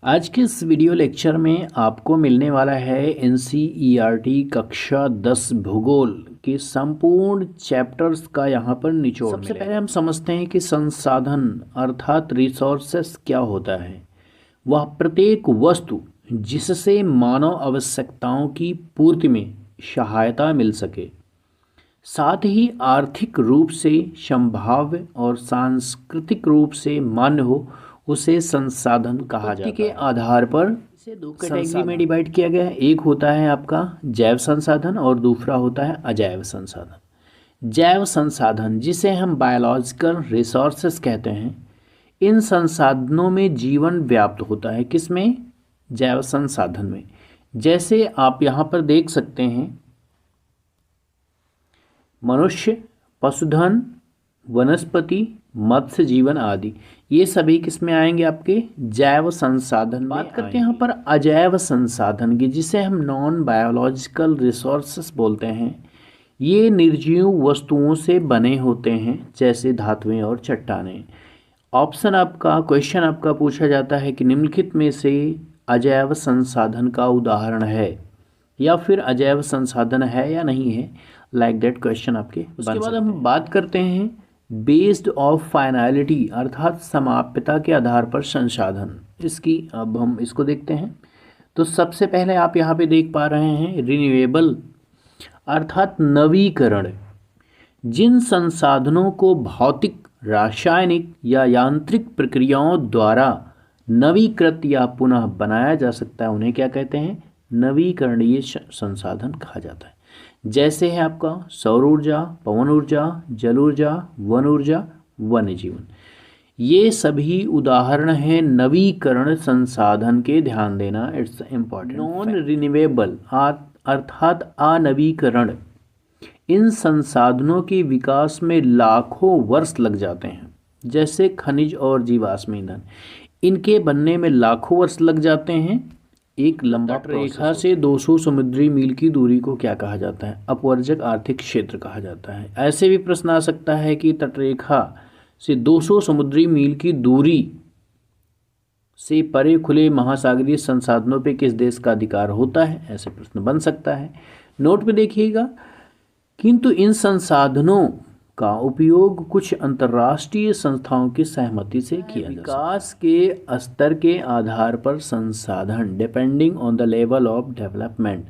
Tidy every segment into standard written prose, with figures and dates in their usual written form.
आज के इस वीडियो लेक्चर में आपको मिलने वाला है एनसीईआरटी कक्षा 10 भूगोल के संपूर्ण चैप्टर्स का यहाँ पर निचोड़। सबसे पहले हम समझते हैं कि संसाधन अर्थात रिसोर्सेस क्या होता है। वह प्रत्येक वस्तु जिससे मानव आवश्यकताओं की पूर्ति में सहायता मिल सके, साथ ही आर्थिक रूप से संभाव्य और सांस्कृतिक रूप से मान्य हो, उसे संसाधन कहा जाता है। के आधार पर इसे दो कैटेगरी में डिवाइड किया गया है। एक होता है आपका जैव संसाधन और दूसरा होता है अजैव संसाधन। जैव संसाधन जिसे हम बायोलॉजिकल रिसोर्सेस कहते हैं, इन संसाधनों में जीवन व्याप्त होता है। किसमें? जैव संसाधन में। जैसे आप यहाँ पर देख सकते हैं, मनुष्य, पशुधन, वनस्पति, मत्स्य जीवन आदि, ये सभी किसमें आएंगे? आपके जैव संसाधन में। बात करते हैं यहाँ पर अजैव संसाधन की, जिसे हम नॉन बायोलॉजिकल रिसोर्सेस बोलते हैं। ये निर्जीव वस्तुओं से बने होते हैं, जैसे धातुएं और चट्टानें। क्वेश्चन आपका पूछा जाता है कि निम्नलिखित में से अजैव संसाधन का उदाहरण है, या फिर अजैव संसाधन है या नहीं है, लाइक दैट क्वेश्चन आपके। उसके बाद हम बात करते हैं बेस्ड ऑफ फाइनलिटी अर्थात समाप्यता के आधार पर संसाधन। इसकी अब हम इसको देखते हैं। तो सबसे पहले आप यहाँ पे देख पा रहे हैं रिन्यूएबल अर्थात नवीकरण। जिन संसाधनों को भौतिक, रासायनिक या यांत्रिक प्रक्रियाओं द्वारा नवीकृत या पुनः बनाया जा सकता है, उन्हें क्या कहते हैं? नवीकरणीय संसाधन कहा जाता है। जैसे है आपका सौर ऊर्जा, पवन ऊर्जा, जल ऊर्जा, वन ऊर्जा, वन्य जीवन। ये सभी उदाहरण हैं नवीकरण संसाधन के। ध्यान देना, इट्स इम्पॉर्टेंट। नॉन रिन्यूएबल अर्थात अनवीकरण, इन संसाधनों के विकास में लाखों वर्ष लग जाते हैं। जैसे खनिज और जीवाश्म ईंधन, इनके बनने में लाखों वर्ष लग जाते हैं। एक लंबा रेखा से 200 समुद्री मील की दूरी को क्या कहा जाता है? अपवर्जक आर्थिक क्षेत्र कहा जाता है। ऐसे भी प्रश्न आ सकता है कि तटरेखा से 200 समुद्री मील की दूरी से परे खुले महासागरीय संसाधनों पे किस देश का अधिकार होता है? ऐसे प्रश्न बन सकता है। नोट पे देखिएगा, किंतु इन संसाधनों का उपयोग कुछ अंतर्राष्ट्रीय संस्थाओं की सहमति से किया जाता है। विकास के स्तर के आधार पर संसाधन, depending on the level of development.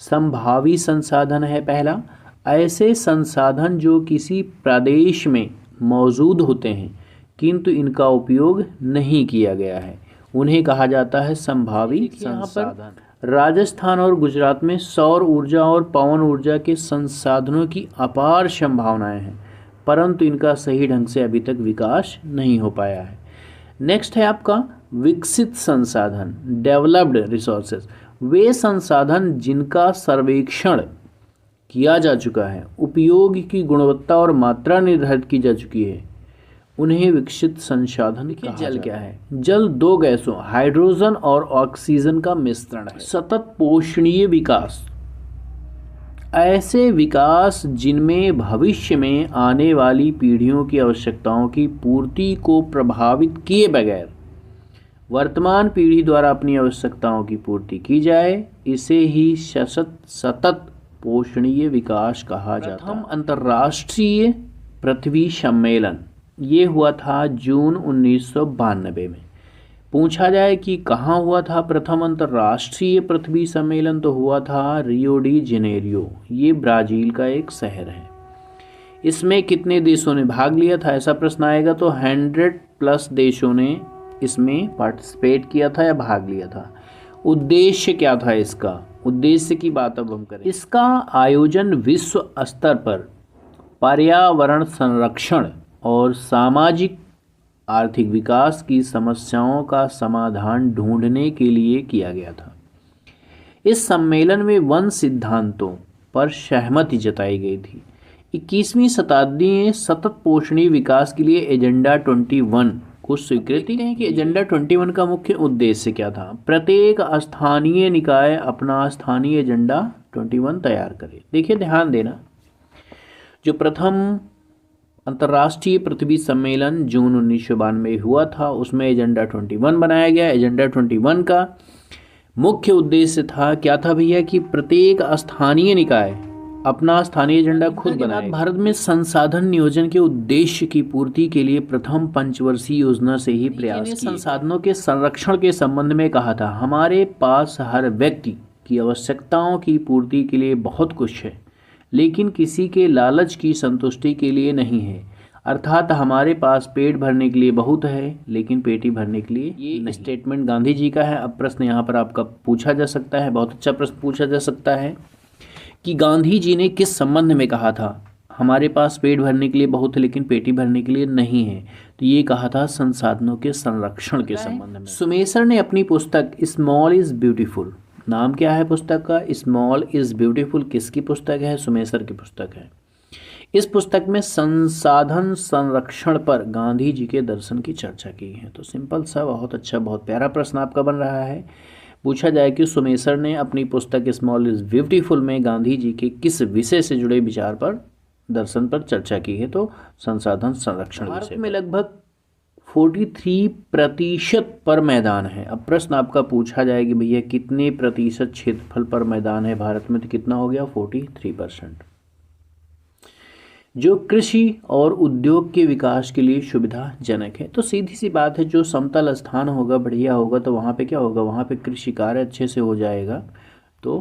संभावी संसाधन है पहला, ऐसे संसाधन जो किसी प्रदेश में मौजूद होते हैं किंतु इनका उपयोग नहीं किया गया है, उन्हें कहा जाता है संभावी संसाधन। राजस्थान और गुजरात में सौर ऊर्जा और पवन ऊर्जा के संसाधनों की अपार संभावनाएं हैं, परंतु इनका सही ढंग से अभी तक विकास नहीं हो पाया है। नेक्स्ट है आपका विकसित संसाधन, डेवलप्ड रिसोर्सेज। वे संसाधन जिनका सर्वेक्षण किया जा चुका है, उपयोग की गुणवत्ता और मात्रा निर्धारित की जा चुकी है, उन्हें विकसित संसाधन कहा जाता है। जल क्या है? जल दो गैसों हाइड्रोजन और ऑक्सीजन का मिश्रण है। सतत पोषणीय विकास, ऐसे विकास जिनमें भविष्य में आने वाली पीढ़ियों की आवश्यकताओं की पूर्ति को प्रभावित किए बगैर वर्तमान पीढ़ी द्वारा अपनी आवश्यकताओं की पूर्ति की जाए, इसे ही सतत पोषणीय विकास कहा जाता है। प्रथम अंतर्राष्ट्रीय पृथ्वी सम्मेलन ये हुआ था जून 1992 में। पूछा जाए कि कहाँ हुआ था प्रथम अंतर्राष्ट्रीय पृथ्वी सम्मेलन, तो हुआ था रियो डी जेनेरियो, ये ब्राज़ील का एक शहर है। इसमें कितने देशों ने भाग लिया था? ऐसा प्रश्न आएगा तो 100+ देशों ने इसमें पार्टिसिपेट किया था या भाग लिया था। उद्देश्य क्या था इसका? उद्देश्य की बात अब हम करें। इसका आयोजन विश्व स्तर पर पर्यावरण संरक्षण और सामाजिक आर्थिक विकास की समस्याओं का समाधान ढूंढने के लिए किया गया था। इस सम्मेलन में वन सिद्धांतों पर सहमति जताई गई थी। 21वीं शताब्दी में सतत पोषणीय विकास के लिए एजेंडा 21 को स्वीकृति है कि एजेंडा 21 का मुख्य उद्देश्य क्या था? प्रत्येक स्थानीय निकाय अपना स्थानीय एजेंडा 21 तैयार करे। देखिए, ध्यान देना, जो प्रथम अंतर्राष्ट्रीय पृथ्वी सम्मेलन जून 1992 हुआ था, उसमें एजेंडा 21 बनाया गया। एजेंडा 21 का मुख्य उद्देश्य था क्या था भैया, कि प्रत्येक स्थानीय निकाय अपना स्थानीय एजेंडा खुद बनाए। भारत में संसाधन नियोजन के उद्देश्य की पूर्ति के लिए प्रथम पंचवर्षीय योजना से ही प्रयास संसाधनों के संरक्षण के संबंध में कहा था, हमारे पास हर व्यक्ति की आवश्यकताओं की पूर्ति के लिए बहुत कुछ है, लेकिन किसी के लालच की संतुष्टि के लिए नहीं है। अर्थात हमारे पास पेट भरने के लिए बहुत है, लेकिन पेटी भरने के लिए ये स्टेटमेंट गांधी जी का है। अब प्रश्न यहाँ पर आपका पूछा जा सकता है, बहुत अच्छा प्रश्न पूछा जा सकता है कि गांधी जी ने किस संबंध में कहा था, हमारे पास पेट भरने के लिए बहुत है लेकिन पेटी भरने के लिए नहीं है। तो ये कहा था संसाधनों के संरक्षण के संबंध में। सुमेसर ने अपनी पुस्तक स्मॉल इज ब्यूटीफुल, नाम क्या है पुस्तक का, स्मॉल इज ब्यूटीफुल, किसकी पुस्तक है, सुमेसर की पुस्तक है। इस पुस्तक में संसाधन संरक्षण पर गांधी जी के दर्शन की चर्चा की है। तो सिंपल सा, बहुत अच्छा, बहुत प्यारा प्रश्न आपका बन रहा है। पूछा जाए कि सुमेसर ने अपनी पुस्तक स्मॉल इज ब्यूटीफुल में गांधी जी के किस विषय से जुड़े विचार पर, दर्शन पर चर्चा की है, तो संसाधन संरक्षण विषय में लगभग 43% पर मैदान है। अब प्रश्न आपका पूछा जाए कि भैया कितने प्रतिशत क्षेत्रफल पर मैदान है भारत में, तो कितना हो गया 43%, जो कृषि और उद्योग के विकास के लिए सुविधाजनक है। तो सीधी सी बात है, जो समतल स्थान होगा, बढ़िया होगा, तो वहाँ पे क्या होगा, वहाँ पे कृषि कार्य अच्छे से हो जाएगा। तो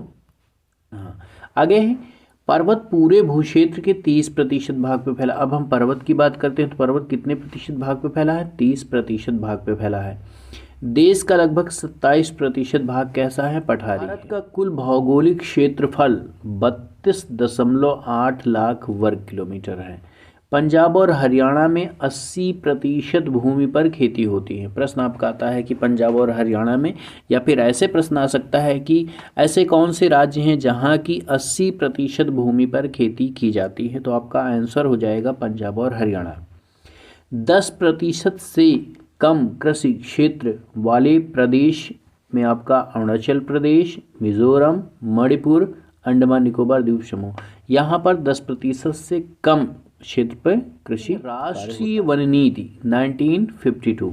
हाँ, आगे है पर्वत पूरे भूक्षेत्र के 30% भाग पे फैला। अब हम पर्वत की बात करते हैं, तो पर्वत कितने प्रतिशत भाग पे फैला है, 30% भाग पे फैला है। देश का लगभग 27% भाग कैसा है, पठारी। भारत का कुल भौगोलिक क्षेत्रफल 32.8 लाख वर्ग किलोमीटर है। पंजाब और हरियाणा में 80% भूमि पर खेती होती है। प्रश्न आपका आता है कि पंजाब और हरियाणा में, या फिर ऐसे प्रश्न आ सकता है कि ऐसे कौन से राज्य हैं जहां की 80% भूमि पर खेती की जाती है, तो आपका आंसर हो जाएगा पंजाब और हरियाणा। 10% से कम कृषि क्षेत्र वाले प्रदेश में आपका अरुणाचल प्रदेश, मिजोरम, मणिपुर, अंडमान निकोबार द्वीप समूह, यहाँ पर 10% से कम क्षेत्र पर कृषि। राष्ट्रीय वन नीति 1952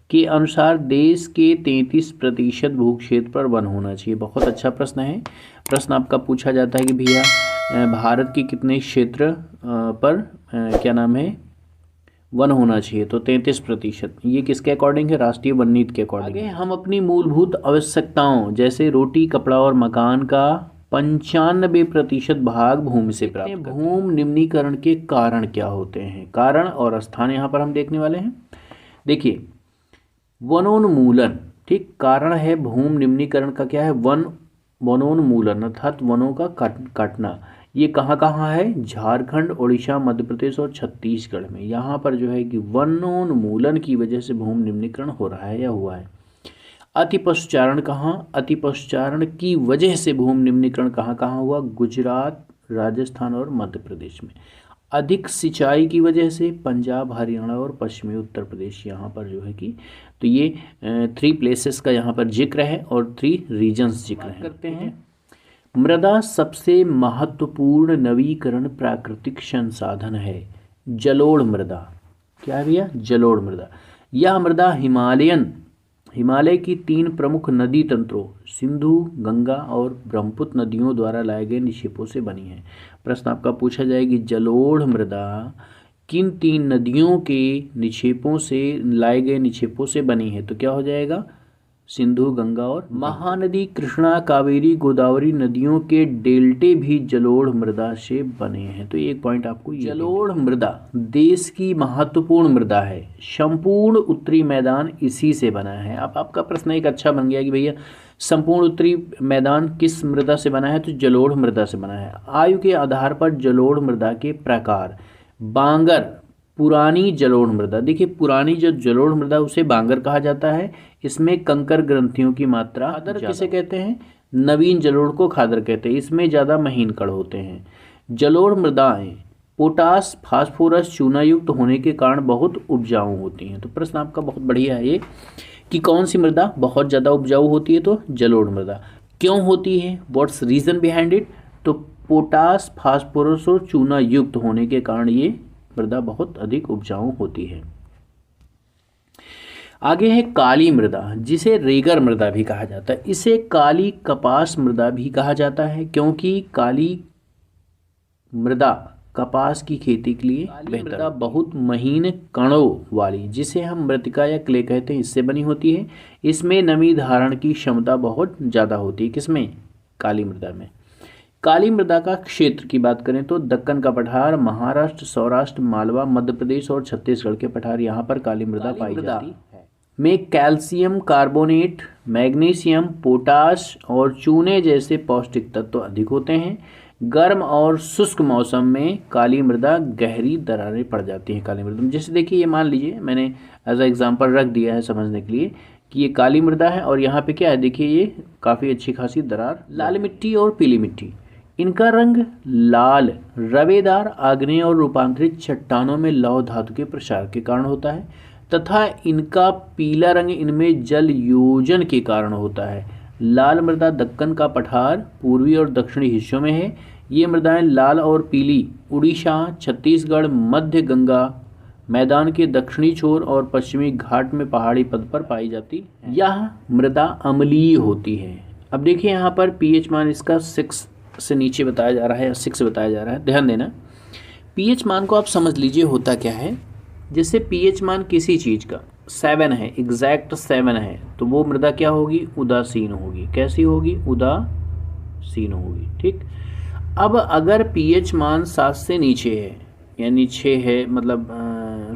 के अनुसार देश के 33% भूक्षेत्र पर वन होना चाहिए। बहुत अच्छा प्रश्न है। प्रश्न आपका पूछा जाता है कि भैया भारत के कितने क्षेत्र पर क्या नाम है, वन होना चाहिए, तो 33%। ये किसके अकॉर्डिंग है, राष्ट्रीय वन नीति के अकॉर्डिंग। आगे हम अपनी मूलभूत आवश्यकताओं जैसे रोटी, कपड़ा और मकान का 95% भाग भूमि से प्राप्त करते हैं। भूमि निम्नीकरण के कारण क्या होते हैं, कारण और स्थान यहाँ पर हम देखने वाले हैं। देखिए, वनोन्मूलन, ठीक, कारण है भूमि निम्नीकरण का क्या है, वनोन्मूलन अर्थात वनों का काटना। ये कहाँ कहाँ है, झारखंड, उड़ीसा, मध्य प्रदेश और छत्तीसगढ़ में। यहाँ पर जो है कि वनोन्मूलन की वजह से भूमि निम्नीकरण हो रहा है या हुआ है। अति पशुचारण कहाँ, अति पशुचारण की वजह से भूमि निम्नीकरण कहाँ कहाँ हुआ, गुजरात, राजस्थान और मध्य प्रदेश में। अधिक सिंचाई की वजह से पंजाब, हरियाणा और पश्चिमी उत्तर प्रदेश, यहाँ पर जो है कि, तो ये 3 प्लेसेस का यहाँ पर जिक्र है और 3 रीजन्स जिक्र है। करते हैं मृदा सबसे महत्वपूर्ण नवीकरण प्राकृतिक संसाधन है। जलोढ़ मृदा, क्या है भैया, जलोढ़ मृदा। यह मृदा हिमालय की 3 प्रमुख नदी तंत्रों सिंधु, गंगा और ब्रह्मपुत्र नदियों द्वारा लाए गए निक्षेपों से बनी है। प्रश्न आपका पूछा जाएगी जलोढ़ मृदा किन 3 नदियों के निक्षेपों से, लाए गए निक्षेपों से बनी है, तो क्या हो जाएगा, सिंधु, गंगा और महानदी, कृष्णा, कावेरी, गोदावरी नदियों के डेल्टे भी जलोढ़ मृदा से बने हैं। तो एक पॉइंट आपको, जलोढ़ मृदा देश की महत्वपूर्ण मृदा है। संपूर्ण उत्तरी मैदान इसी से बना है। अब आपका प्रश्न एक अच्छा बन गया कि भैया संपूर्ण उत्तरी मैदान किस मृदा से बना है, तो जलोढ़ मृदा से बना है। आयु के आधार पर जलोढ़ मृदा के प्रकार, बांगर, पुरानी जलोढ़ मृदा। देखिए, पुरानी जो जलोढ़ मृदा उसे बांगर कहा जाता है। इसमें कंकर ग्रंथियों की मात्रा, खादर किसे कहते हैं, नवीन जलोढ़ को खादर कहते हैं, इसमें ज़्यादा महीन कण होते हैं। जलोढ़ मृदाएं पोटास, फास्फोरस, चूना युक्त होने के कारण बहुत उपजाऊ होती हैं। तो प्रश्न आपका बहुत बढ़िया है ये कि कौन सी मृदा बहुत ज़्यादा उपजाऊ होती है, तो जलोढ़ मृदा। क्यों होती है, व्हाट्स रीज़न बिहाइंड इट, तो पोटास, फास्फोरस और चूना युक्त होने के कारण ये मृदा बहुत अधिक उपजाऊ होती है। आगे है काली मृदा, जिसे रेगर मृदा भी कहा जाता है। इसे काली कपास मृदा भी कहा जाता है, क्योंकि काली मृदा कपास की खेती के लिए बेहतर। मृदा बहुत महीन कणों वाली, जिसे हम मृतिका या क्ले कहते हैं, इससे बनी होती है। इसमें नमी धारण की क्षमता बहुत ज़्यादा होती है। किसमें? काली मृदा में। काली मृदा का क्षेत्र की बात करें तो दक्कन का पठार, महाराष्ट्र, सौराष्ट्र, मालवा, मध्य प्रदेश और छत्तीसगढ़ के पठार, यहाँ पर काली मृदा पाई जाती है। में कैल्शियम कार्बोनेट, मैग्नीशियम, पोटाश और चूने जैसे पौष्टिक तत्व अधिक होते हैं। गर्म और शुष्क मौसम में काली मृदा गहरी दरारें पड़ जाती हैं काली मृदा में। जैसे देखिए, ये मान लीजिए मैंने एज अ एग्जांपल रख दिया है समझने के लिए कि ये काली मृदा है और यहाँ पे क्या है, देखिए ये काफ़ी अच्छी खासी दरार। लाल मिट्टी और पीली मिट्टी, इनका रंग लाल रवेदार आग्नेय और रूपांतरित चट्टानों में लौह धातु के प्रसार के कारण होता है, तथा इनका पीला रंग इनमें जल योजन के कारण होता है। लाल मृदा दक्कन का पठार, पूर्वी और दक्षिणी हिस्सों में है। ये मृदाएं लाल और पीली उड़ीसा, छत्तीसगढ़, मध्य गंगा मैदान के दक्षिणी छोर और पश्चिमी घाट में पहाड़ी पद पर पाई जाती है। यह मृदा अम्लीय होती है। अब देखिए यहाँ पर पीएच मान इसका 6 से नीचे बताया जा रहा है या 6 बताया जा रहा है, ध्यान देना। पीएच मान को आप समझ लीजिए होता क्या है। जैसे पीएच मान किसी चीज़ का 7 है, एग्जैक्ट 7 है, तो वो मृदा क्या होगी? उदासीन होगी। कैसी होगी? उदासीन होगी। ठीक। अब अगर पीएच मान 7 से नीचे है, यानी 6 है, मतलब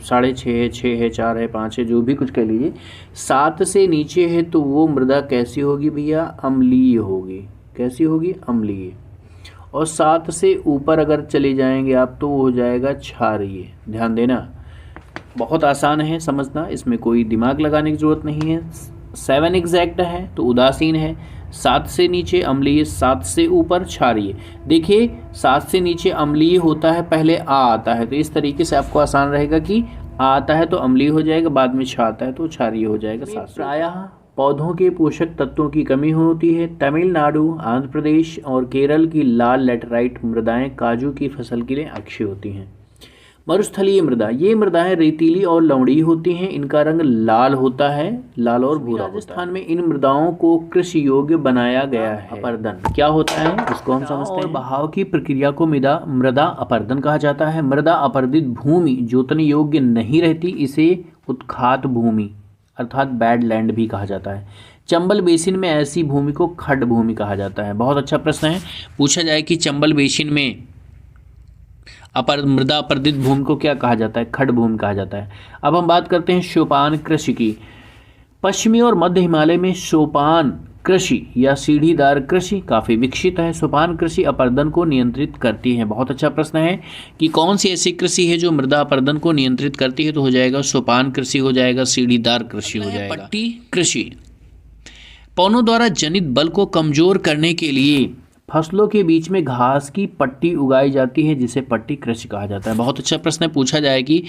6.5 है, 6 है, 4 है, 5 है, जो भी कुछ कह लीजिए, 7 से नीचे है, तो वो मृदा कैसी होगी भैया? अम्लीय होगी। कैसी होगी? अम्लीय। और 7 से ऊपर अगर चले जाएंगे आप तो वो हो जाएगा क्षारीय। ध्यान देना, बहुत आसान है समझना, इसमें कोई दिमाग लगाने की ज़रूरत नहीं है। 7 एग्जैक्ट है तो उदासीन है, 7 से नीचे अम्लीय, 7 से ऊपर क्षारीय। देखिए 7 से नीचे अम्लीय होता है, पहले आ आता है, तो इस तरीके से आपको आसान रहेगा कि आ आता है तो अम्लीय हो जाएगा, बाद में छ आता है तो क्षारीय हो जाएगा। प्रायः पौधों के पोषक तत्वों की कमी होती है। तमिलनाडु, आंध्र प्रदेश और केरल की लाल लैटेराइट मृदाएं काजू की फसल के लिए अक्षय होती हैं। मरुस्थलीय मृदा, ये मृदाएं रेतीली और लवणीय होती हैं। इनका रंग लाल होता है, लाल और भूरा। राजस्थान में इन मृदाओं को कृषि योग्य बनाया गया है। अपर्दन क्या होता है इसको हम समझते हैं। बहाव की प्रक्रिया को मृदा अपर्दन कहा जाता है। मृदा अपर्दित भूमि जोतने योग्य नहीं रहती, इसे उत्खात भूमि अर्थात बैड लैंड भी कहा जाता है। चंबल बेसिन में ऐसी भूमि को खड्ड भूमि कहा जाता है। बहुत अच्छा प्रश्न है, पूछा जाए कि चंबल बेसिन में मृदा अपर्दित भूमि को क्या कहा जाता है? खड्ड भूमि कहा जाता है। अब हम बात करते हैं सोपान कृषि की। पश्चिमी और मध्य हिमालय में सोपान कृषि या सीढ़ीदार कृषि काफ़ी विकसित है। सोपान कृषि अपर्दन को नियंत्रित करती है। बहुत अच्छा प्रश्न है कि कौन सी ऐसी कृषि है जो मृदा अपर्दन को नियंत्रित करती है, तो हो जाएगा सोपान कृषि, हो जाएगा सीढ़ीदार कृषि, हो जाएगा पट्टी कृषि। पौनों द्वारा जनित बल को कमजोर करने के लिए फसलों के बीच में घास की पट्टी उगाई जाती है, जिसे पट्टी कृषि कहा जाता है। बहुत अच्छा प्रश्न है, पूछा जाए कि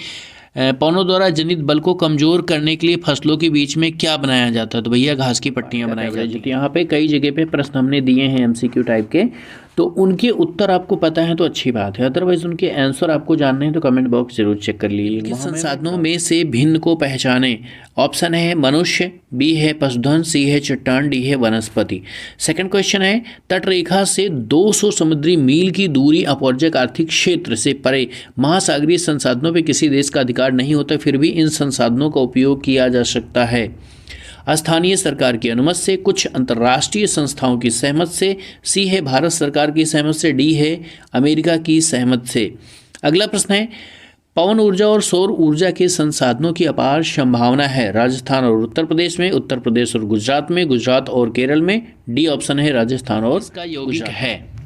पौनों द्वारा जनित बल को कमजोर करने के लिए फसलों के बीच में क्या बनाया जाता है, तो भैया घास की पट्टियां बनाई जाती हैं। यहाँ पे कई जगह पे प्रश्न हमने दिए हैं एमसीक्यू टाइप के, तो उनके उत्तर आपको पता है तो अच्छी बात है, अदरवाइज उनके आंसर आपको जानने हैं तो कमेंट बॉक्स जरूर चेक कर लीजिए। किस संसाधनों में से भिन्न को पहचाने? ऑप्शन है मनुष्य, बी है पशुधन, सी है चट्टान, डी है वनस्पति। सेकंड क्वेश्चन है तटरेखा से 200 समुद्री मील की दूरी अपवर्जक आर्थिक क्षेत्र से परे महासागरीय संसाधनों पर किसी देश का अधिकार नहीं होता, फिर भी इन संसाधनों का उपयोग किया जा सकता है। स्थानीय सरकार की अनुमति से, कुछ अंतर्राष्ट्रीय संस्थाओं की सहमत से, सी है भारत सरकार की सहमत से, डी है अमेरिका की सहमत से। अगला प्रश्न है पवन ऊर्जा और सौर ऊर्जा के संसाधनों की अपार संभावना है राजस्थान और उत्तर प्रदेश में, उत्तर प्रदेश और गुजरात में, गुजरात और केरल में, डी ऑप्शन है राजस्थान और इसका यौगिक है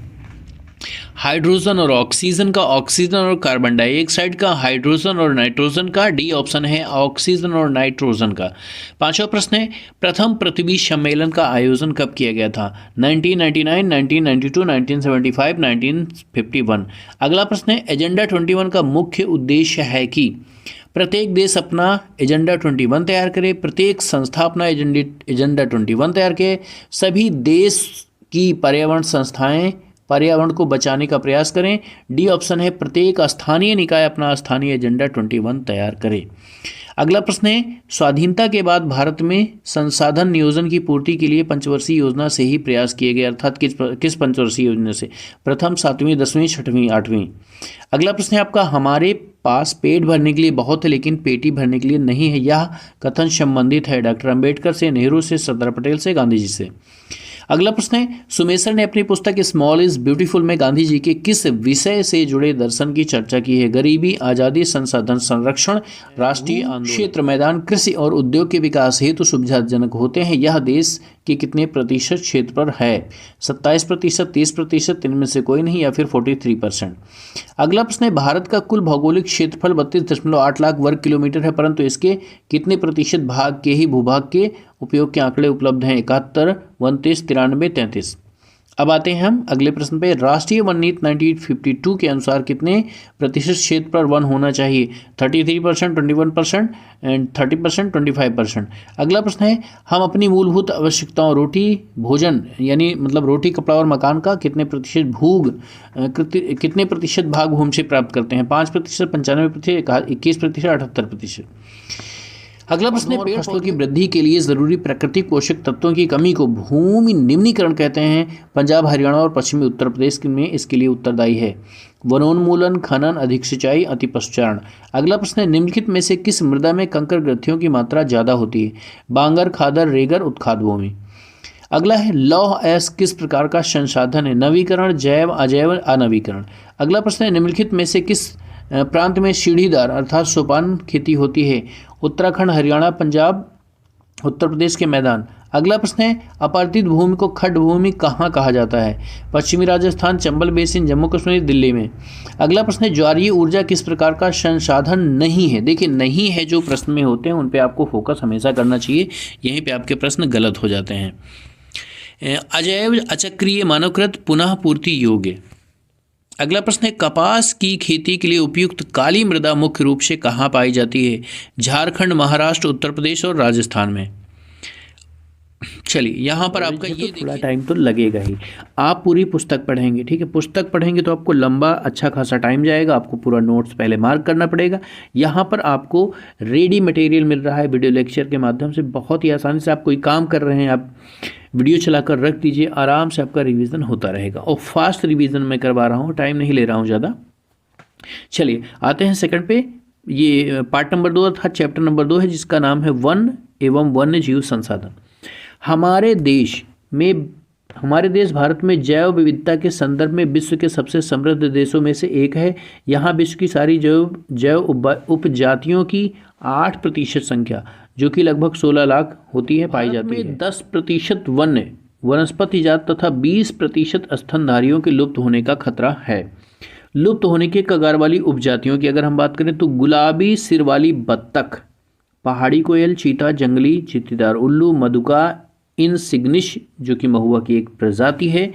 हाइड्रोजन और ऑक्सीजन का, ऑक्सीजन और कार्बन डाइऑक्साइड का, हाइड्रोजन और नाइट्रोजन का, डी ऑप्शन है ऑक्सीजन और नाइट्रोजन का। पांचवा प्रश्न है प्रथम पृथ्वी सम्मेलन का आयोजन कब किया गया था? 1999, 1992, 1975, 1951। अगला प्रश्न है एजेंडा 21 का मुख्य उद्देश्य है कि प्रत्येक देश अपना एजेंडा 21 तैयार करे, प्रत्येक संस्था अपना एजेंडा 21 तैयार करे, सभी देश की पर्यावरण संस्थाएं पर्यावरण को बचाने का प्रयास करें। डी ऑप्शन है प्रत्येक स्थानीय निकाय अपना स्थानीय एजेंडा 21 तैयार करे। अगला प्रश्न है स्वाधीनता के बाद भारत में संसाधन नियोजन की पूर्ति के लिए पंचवर्षीय योजना से ही प्रयास किए गए, अर्थात किस पंचवर्षीय योजना से? प्रथम, 7वीं, 10वीं, 6वीं, 8वीं। अगला प्रश्न है आपका हमारे पास पेट भरने के लिए बहुत है लेकिन पेटी भरने के लिए नहीं है, यह कथन संबंधित है डॉक्टर अंबेडकर से, नेहरू से, सरदार पटेल से, गांधी जी से? अगला प्रश्न है सुमेसर ने अपनी पुस्तक स्मॉल इज ब्यूटीफुल में गांधी जी के किस विषय से जुड़े दर्शन की चर्चा की है? गरीबी, आज़ादी, संसाधन संरक्षण, राष्ट्रीय आंदोलन। क्षेत्र, मैदान, कृषि और उद्योग के विकास हेतु सुविधाजनक होते हैं, यह देश के कितने प्रतिशत क्षेत्र पर है? 27%, 30%, इनमें से कोई नहीं, या फिर 43%। अगला प्रश्न है भारत का कुल भौगोलिक क्षेत्रफल 32.8 लाख वर्ग किलोमीटर है, परंतु इसके कितने प्रतिशत भाग के ही भूभाग के उपयोग के आंकड़े उपलब्ध हैं? 71, 29, 93, 33। अब आते हैं हम अगले प्रश्न पे। राष्ट्रीय वन नीति 1952 के अनुसार कितने प्रतिशत क्षेत्र पर वन होना चाहिए? 33%, 21% एंड 30%, 25%। अगला प्रश्न है हम अपनी मूलभूत आवश्यकताओं रोटी भोजन यानी मतलब रोटी, कपड़ा और मकान का कितने प्रतिशत भाग भूमि से प्राप्त करते हैं? 5%, 95%, 21%, 78%। अगला प्रश्न है पेड़ फसलों की वृद्धि के लिए जरूरी प्राकृतिक पोषक तत्वों की कमी को भूमि निम्नीकरण कहते हैं। पंजाब, हरियाणा और पश्चिमी उत्तर प्रदेश में इसके लिए उत्तरदायी है। वनोन्मूलन, खनन, अधिक सिंचाई, अति पशुचारण। अगला प्रश्न है निम्नलिखित में से किस मृदा में कंकर ग्रंथियों की मात्रा ज्यादा होती है? बांगर, खादर, रेगर, उत्खाद भूमि। अगला है लौह एस किस प्रकार का संसाधन है? नवीकरण, जैव, अजैव, अनवीकरण। अगला प्रश्न है निम्नलिखित में से किस प्रांत में सीढ़ीदार अर्थात सोपान खेती होती है? उत्तराखंड, हरियाणा, पंजाब, उत्तर प्रदेश के मैदान। अगला प्रश्न है अपरदित भूमि को खड्ड भूमि कहाँ कहा जाता है? पश्चिमी राजस्थान, चंबल बेसिन, जम्मू कश्मीर, दिल्ली में। अगला प्रश्न है ज्वारीय ऊर्जा किस प्रकार का संसाधन नहीं है? देखिए नहीं है जो प्रश्न में होते हैं उन पे आपको फोकस हमेशा करना चाहिए, यहीं पे आपके प्रश्न गलत हो जाते हैं। अजैव, अचक्रीय, मानवकृत, पुनः पूर्ति योग्य। अगला प्रश्न है कपास की खेती के लिए उपयुक्त काली मृदा मुख्य रूप से कहाँ पाई जाती है? तो महाराष्ट्र, उत्तर प्रदेश और राजस्थान में। चलिए यहाँ पर आपका ये थोड़ा टाइम तो लगेगा ही, आप पूरी पुस्तक पढ़ेंगे, ठीक है। पुस्तक पढ़ेंगे तो आपको लंबा अच्छा खासा टाइम जाएगा, आपको पूरा नोट्स पहले मार्क करना पड़ेगा। यहाँ पर आपको रेडी मटेरियल मिल रहा है वीडियो लेक्चर के माध्यम से, बहुत ही आसानी से आप कोई काम कर रहे हैं आप वीडियो चलाकर रख दीजिए, आराम से आपका रिवीजन होता रहेगा। और फास्ट रिवीजन मैं करवा रहा हूँ, टाइम नहीं ले रहा हूँ ज़्यादा। चलिए आते हैं सेकंड पे। ये पार्ट नंबर 2 अर्थात चैप्टर नंबर 2 है जिसका नाम है वन एवं वन्य जीव संसाधन। हमारे देश भारत में जैव विविधता के संदर्भ में विश्व के सबसे समृद्ध देशों में से एक है। यहाँ विश्व की सारी जैव उपजातियों की 8% संख्या जो कि लगभग 16 लाख होती है पाई जाती है। 10% वन्य वनस्पति जात तथा 20% स्तनधारियों के लुप्त होने का खतरा है। लुप्त होने के कगार वाली उपजातियों की अगर हम बात करें तो गुलाबी सिर वाली बत्तख, पहाड़ी कोयल, चीता, जंगली चीतीदार उल्लू, मधुका इनसिग्निश जो कि महुआ की एक प्रजाति है,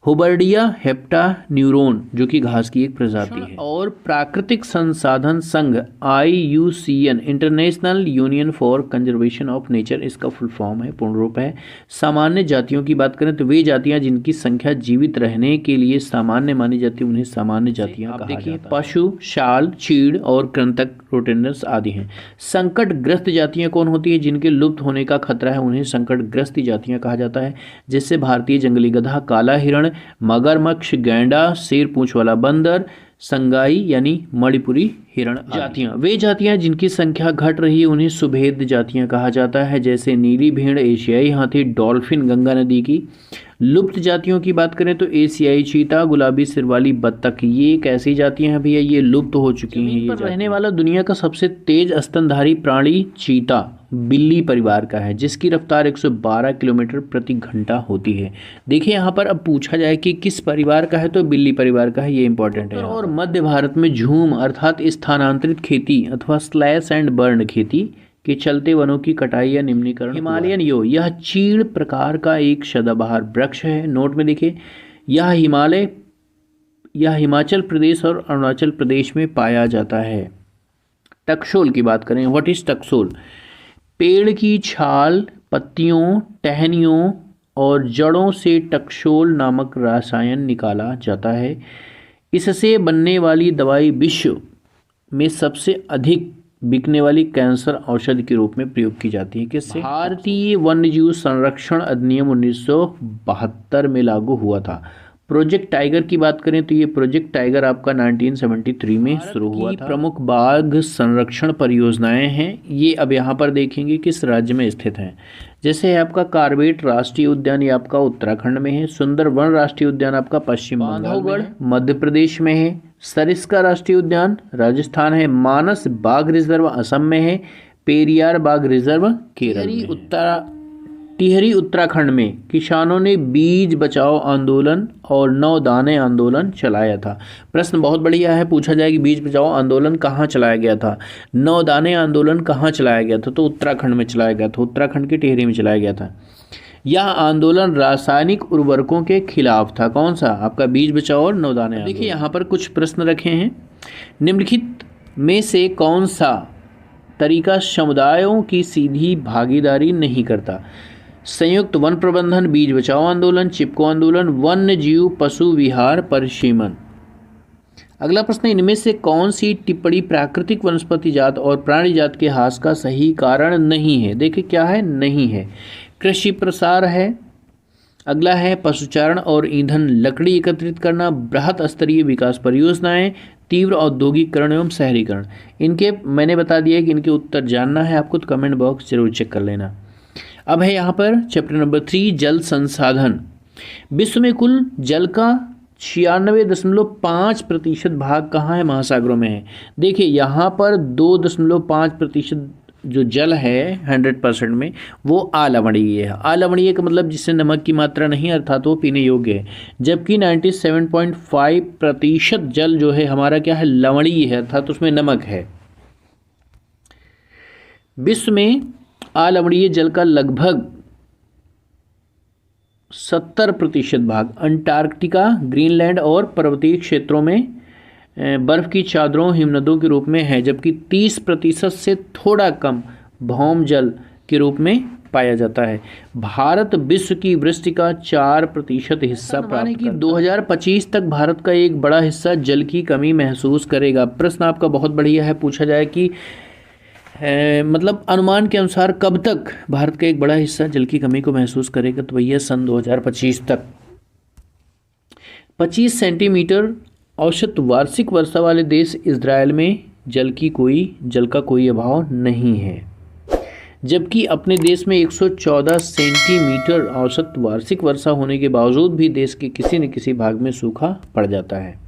हुबर्डिया हेप्टा न्यूरोन जो कि घास की एक प्रजाति है, और प्राकृतिक संसाधन संघ IUCN international union for conservation of nature, इसका फुल फॉर्म है, पूर्ण रूप है। सामान्य जातियों की बात करें तो वे जातियां जिनकी संख्या जीवित रहने के लिए सामान्य मानी जाती है उन्हें सामान्य जातियां कहा जाता है। पशु, शाल, चीड़ और कृंतक रोटेंडर्स आदि हैं। संकटग्रस्त जातियां कौन होती है? जिनके लुप्त होने का खतरा है उन्हें संकटग्रस्त जातियां कहा जाता है, जिससे भारतीय जंगली गधा, काला हिरण, मगरमच्छ, गैंडा, शेर पूंछ वाला बंदर, संगाई यानी मणिपुरी हिरण जातियां। वे जातियां जिनकी संख्या घट रही है उन्हें सुभेद जातियां कहा जाता है, जैसे नीली भेड़, एशियाई हाथी, डॉल्फिन गंगा नदी की। लुप्त जातियों की बात करें तो एशियाई चीता, गुलाबी सिर वाली बत्तख, ये एक ऐसी जातियां हैं भैया ये लुप्त हो चुकी हैं। ये रहने वाला दुनिया का सबसे तेज स्तनधारी प्राणी चीता बिल्ली परिवार का है, जिसकी रफ्तार 112 किलोमीटर प्रति घंटा होती है। देखिए यहाँ पर अब पूछा जाए कि किस परिवार का है तो बिल्ली परिवार का है, ये इंपॉर्टेंट है। और मध्य भारत में झूम अर्थात स्थानांतरित खेती अथवा स्लैश एंड बर्न खेती के चलते वनों की कटाई या निम्नीकरण। हिमालयन यो यह चीड़ प्रकार का एक सदाबहार वृक्ष है। नोट में देखिए यह हिमाचल प्रदेश और अरुणाचल प्रदेश में पाया जाता है। टकसोल की बात करें, व्हाट इज टकसोल? पेड़ की छाल, पत्तियों, टहनियों और जड़ों से टकशोल नामक रसायन निकाला जाता है। इससे बनने वाली दवाई विश्व में सबसे अधिक बिकने वाली कैंसर औषधि के रूप में प्रयोग की जाती है। किससे? भारतीय वन्यजीव संरक्षण अधिनियम 1972 में लागू हुआ था। प्रोजेक्ट टाइगर की बात करें तो ये प्रोजेक्ट टाइगर आपका 1973 में शुरू हुआ था। प्रमुख बाघ संरक्षण परियोजनाएं हैं, ये अब यहाँ पर देखेंगे किस राज्य में स्थित हैं। जैसे है आपका कार्बेट राष्ट्रीय उद्यान, ये आपका उत्तराखंड में है। सुंदरवन राष्ट्रीय उद्यान आपका पश्चिम बंगाल में है, मध्य प्रदेश में है। सरिस्का राष्ट्रीय उद्यान राजस्थान है। मानस बाघ रिजर्व असम में है। पेरियार बाघ रिजर्व केरल में। टिहरी उत्तराखंड में किसानों ने बीज बचाओ आंदोलन और 9 दाने आंदोलन चलाया था। प्रश्न बहुत बढ़िया है, पूछा जाए कि बीज बचाओ आंदोलन कहाँ चलाया गया था, 9 दाने आंदोलन कहाँ चलाया गया था, तो उत्तराखंड में चलाया गया था, उत्तराखंड के टिहरी में चलाया गया था। यह आंदोलन रासायनिक उर्वरकों के खिलाफ था। कौन सा? आपका बीज बचाओ और 9 दाने। देखिए यहाँ पर कुछ प्रश्न रखे हैं। निम्नलिखित में से कौन सा तरीका समुदायों की सीधी भागीदारी नहीं करता? संयुक्त वन प्रबंधन, बीज बचाओ आंदोलन, चिपको आंदोलन, वन्य जीव पशु विहार परिसीमन। अगला प्रश्न, इनमें से कौन सी टिप्पणी प्राकृतिक वनस्पति जात और प्राणी जात के ह्रास का सही कारण नहीं है? देखिए क्या है, नहीं है। कृषि प्रसार है। अगला है पशुचारण और ईंधन लकड़ी एकत्रित करना, बृहत स्तरीय विकास परियोजनाएं, तीव्र औद्योगिकरण एवं शहरीकरण। इनके मैंने बता दिया कि इनके उत्तर जानना है आपको तो कमेंट बॉक्स जरूर चेक कर लेना। अब है यहाँ पर चैप्टर नंबर 3 जल संसाधन। विश्व में कुल जल का 96.5% भाग कहाँ है? महासागरों में है। देखिए यहाँ पर 2.5% जो जल है 100% में वो अलवणीय है। अलवणीय का मतलब जिससे नमक की मात्रा नहीं, अर्थात वो पीने योग्य है। जबकि 97.5% जल जो है हमारा क्या है? लवणीय है, अर्थात उसमें नमक है। विश्व में अलवणीय जल का लगभग 70% भाग अंटार्कटिका, ग्रीनलैंड और पर्वतीय क्षेत्रों में बर्फ की चादरों, हिमनदों के रूप में है। जबकि 30% से थोड़ा कम भौम जल के रूप में पाया जाता है। भारत विश्व की वृष्टि का 4% हिस्सा प्राप्त करता है। 2025 तक भारत का एक बड़ा हिस्सा जल की कमी महसूस करेगा। प्रश्न आपका बहुत बढ़िया है, पूछा जाए कि मतलब अनुमान के अनुसार कब तक भारत का एक बड़ा हिस्सा जल की कमी को महसूस करेगा? तो भैया सन 2025 तक। 25 सेंटीमीटर औसत वार्षिक वर्षा वाले देश इजराइल में जल का कोई अभाव नहीं है। जबकि अपने देश में 114 सेंटीमीटर औसत वार्षिक वर्षा होने के बावजूद भी देश के किसी न किसी भाग में सूखा पड़ जाता है।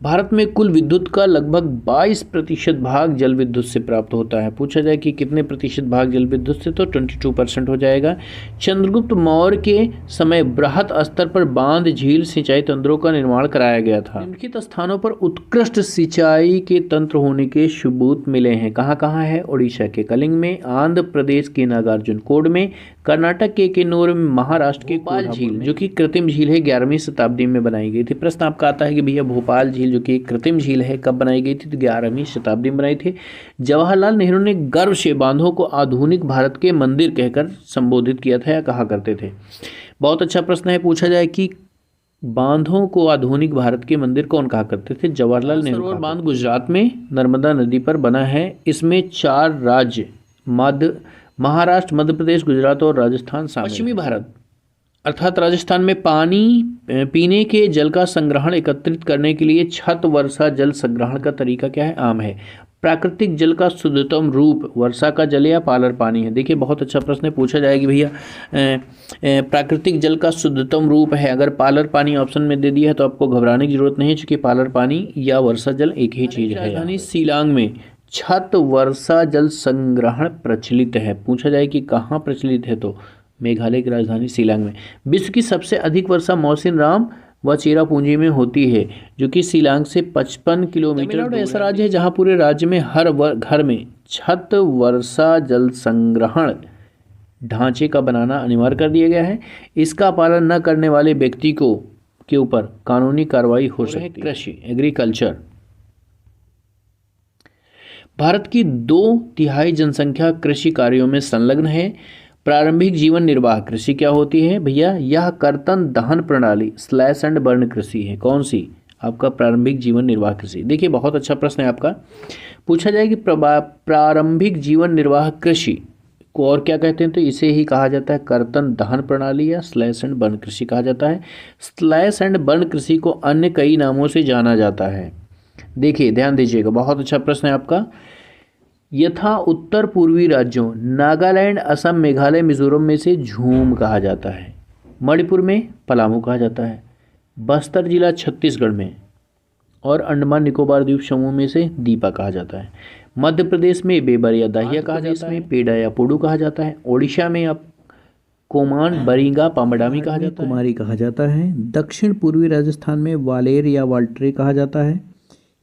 भारत में कुल विद्युत का लगभग 22% भाग जल विद्युत से प्राप्त होता है। पूछा जाए कि कितने प्रतिशत भाग जल विद्युत से, तो 22% हो जाएगा। चंद्रगुप्त मौर्य के समय बृहत स्तर पर बांध, झील, सिंचाई तंत्रों का निर्माण कराया गया था। निम्नलिखित स्थानों पर उत्कृष्ट सिंचाई के तंत्र होने के सबूत मिले हैं। कहाँ कहाँ है? उड़ीसा के कलिंग में, आंध्र प्रदेश के नागार्जुनकोड में, कर्नाटक के किन्नौर में, महाराष्ट्र के भोपाल झील जो कि कृत्रिम झील है 11वीं शताब्दी में बनाई गई थी। प्रश्न आपका आता है कि भैया भोपाल झील जो कि एक कृत्रिम झील है कब बनाई गई थी? तो 11वीं शताब्दी में बनाई थी। जवाहरलाल नेहरू ने गर्व से बांधों को आधुनिक भारत के मंदिर कहकर संबोधित किया था या कहा करते थे। बहुत अच्छा प्रश्न है, पूछा जाए कि बांधों को आधुनिक भारत के मंदिर कौन कहा करते थे? जवाहरलाल नेहरू। सरोवर बांध गुजरात में नर्मदा नदी पर बना है। इसमें 4 राज्य महाराष्ट्र, मध्य प्रदेश, गुजरात और राजस्थान शामिल। पश्चिमी भारत अर्थात राजस्थान में पीने के जल का संग्रहण एकत्रित करने के लिए छत वर्षा जल संग्रहण का तरीका क्या है? आम है। प्राकृतिक जल का शुद्धतम रूप वर्षा का जल या पालर पानी है। देखिए बहुत अच्छा प्रश्न है, पूछा जाएगा भैया प्राकृतिक जल का शुद्धतम रूप है। अगर पालर पानी ऑप्शन में दे दिया है तो आपको घबराने की जरूरत नहीं है, क्योंकि पालर पानी या वर्षा जल एक ही चीज़ है। राजधानी शिलांग में छत वर्षा जल संग्रहण प्रचलित है। पूछा जाए कि कहाँ प्रचलित है, तो मेघालय की राजधानी शिलांग में। विश्व की सबसे अधिक वर्षा मौसिनराम व चेरापूंजी में होती है, जो कि शिलांग से 55 किलोमीटर। तमिलनाडु ऐसा राज्य है जहाँ पूरे राज्य में हर घर में छत वर्षा जल संग्रहण ढांचे का बनाना अनिवार्य कर दिया गया है। इसका पालन न करने वाले व्यक्ति के ऊपर कानूनी कार्रवाई हो सकती है। कृषि एग्रीकल्चर। भारत की 2/3 जनसंख्या कृषि कार्यों में संलग्न है। प्रारंभिक जीवन निर्वाह कृषि क्या होती है भैया? यह कर्तन दहन प्रणाली स्लैश एंड बर्न कृषि है। कौन सी? आपका प्रारंभिक जीवन निर्वाह कृषि। देखिए बहुत अच्छा प्रश्न है आपका। पूछा जाए कि प्रारंभिक जीवन निर्वाह कृषि को और क्या कहते हैं, तो इसे ही कहा जाता है कर्तन दहन प्रणाली या स्लैश एंड बर्न कृषि कहा जाता है। स्लैश एंड बर्न कृषि को अन्य कई नामों से जाना जाता है। देखिए ध्यान दीजिएगा, बहुत अच्छा प्रश्न है आपका। यथा उत्तर पूर्वी राज्यों नागालैंड, असम, मेघालय, मिजोरम में से झूम कहा जाता है। मणिपुर में पलामू कहा जाता है। बस्तर जिला छत्तीसगढ़ में और अंडमान निकोबार द्वीप समूह में से दीपा कहा जाता है। मध्य प्रदेश में बेबर या दाहिया कहा जाता है। पेड़ा या पोडू कहा जाता है। ओडिशा में अब कोमान, बरिंगा, पामडामी कहा जाता है। कुमारी कहा जाता है। दक्षिण पूर्वी राजस्थान में वालेर या वाल्ट्रे कहा जाता है।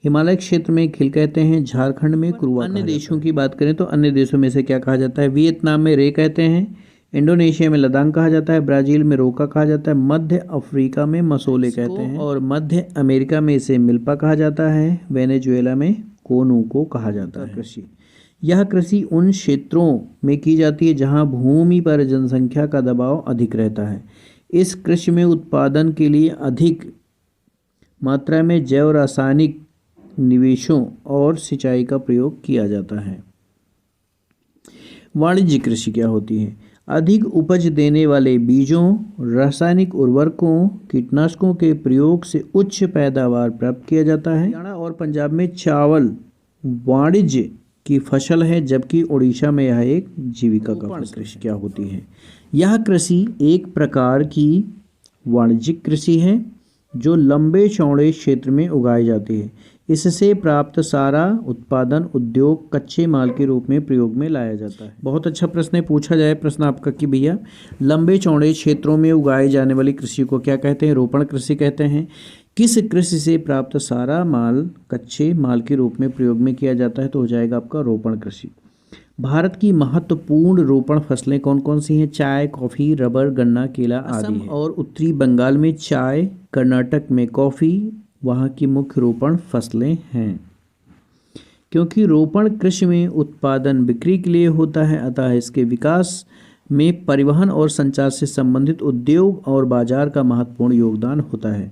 हिमालय क्षेत्र में खिल कहते हैं। झारखंड में कुरुआ। अन्य देशों की बात करें तो अन्य देशों में से क्या कहा जाता है? वियतनाम में रे कहते हैं। इंडोनेशिया में लदांग कहा जाता है। ब्राज़ील में रोका कहा जाता है। मध्य अफ्रीका में मसोले कहते हैं और मध्य अमेरिका में इसे मिल्पा कहा जाता है। वेनेजुएला में कोनू को कहा जाता है। कृषि, यह कृषि उन क्षेत्रों में की जाती है जहां भूमि पर जनसंख्या का दबाव अधिक रहता है। इस कृषि में उत्पादन के लिए अधिक मात्रा में जैव रासायनिक निवेशों और सिंचाई का प्रयोग किया जाता है। वाणिज्यिक कृषि क्या होती है? अधिक उपज देने वाले बीजों, रासायनिक उर्वरकों, कीटनाशकों के प्रयोग से उच्च पैदावार प्राप्त किया जाता है। हरियाणा और पंजाब में चावल वाणिज्य की फसल है, जबकि उड़ीसा में यह एक जीविका का फसल। कृषि क्या होती है? यह कृषि एक प्रकार की वाणिज्यिक कृषि है जो लंबे चौड़े क्षेत्र में उगाई जाती है। इससे प्राप्त सारा उत्पादन उद्योग कच्चे माल के रूप में प्रयोग में लाया जाता है। बहुत अच्छा प्रश्न है। पूछा जाए प्रश्न आपका कि भैया लंबे चौड़े क्षेत्रों में उगाई जाने वाली कृषि को क्या कहते हैं? रोपण कृषि कहते हैं। किस कृषि से प्राप्त सारा माल कच्चे माल के रूप में प्रयोग में किया जाता है? तो हो जाएगा आपका रोपण कृषि। भारत की महत्वपूर्ण रोपण फसलें कौन कौन सी हैं? चाय, कॉफ़ी, रबर, गन्ना, केला आदि है। और उत्तरी बंगाल में चाय, कर्नाटक में कॉफ़ी वहाँ की मुख्य रोपण फसलें हैं। क्योंकि रोपण कृषि में उत्पादन बिक्री के लिए होता है, अतः इसके विकास में परिवहन और संचार से संबंधित उद्योग और बाजार का महत्वपूर्ण योगदान होता है।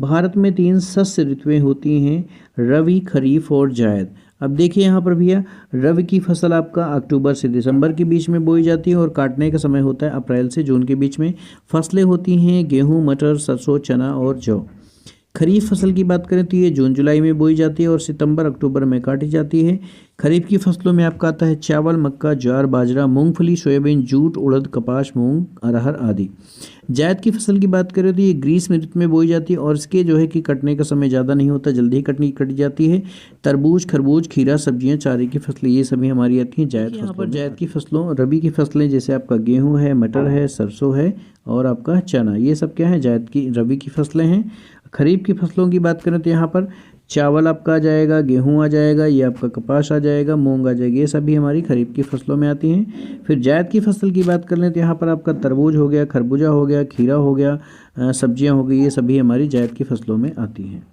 भारत में 3 शस्य ऋतुएं होती हैं, रबी, खरीफ और जायद। अब देखिए यहाँ पर भैया रबी की फसल आपका अक्टूबर से दिसंबर के बीच में बोई जाती है और काटने का समय होता है अप्रैल से जून के बीच में। फसलें होती हैं गेहूँ, मटर, सरसों, चना और जौ। खरीफ फसल की बात करें तो ये जून जुलाई में बोई जाती है और सितंबर अक्टूबर में काटी जाती है। खरीफ की फसलों में आपका आता है चावल, मक्का, ज्वार, बाजरा, मूंगफली, सोयाबीन, जूट, उड़द, कपास, मूंग, अरहर आदि। जायद की फसल की बात करें तो ये ग्रीष्म ऋतु में बोई जाती है और इसके जो है कि कटने का समय ज़्यादा नहीं होता, जल्दी ही कटी जाती है। तरबूज, खरबूज, खीरा, सब्जियां, चारे की फसलें ये सभी हमारी आती हैं जायद फसलों पर। जायद की फसलों रबी की फसलें जैसे आपका गेहूँ है, मटर है, सरसों है और आपका चना, ये सब क्या है जायद की रबी की फसलें हैं। खरीफ की फसलों की बात करें तो यहाँ पर चावल आपका आ जाएगा, गेहूँ आ जाएगा, ये आपका कपास आ जाएगा, मूंग आ जाएगी, ये सभी हमारी खरीफ की फसलों में आती हैं। फिर जायद की फसल की बात कर लें तो यहाँ पर आपका तरबूज हो गया, खरबूजा हो गया, खीरा हो गया, सब्जियाँ हो गई, ये सभी हमारी जायद की फसलों में आती हैं।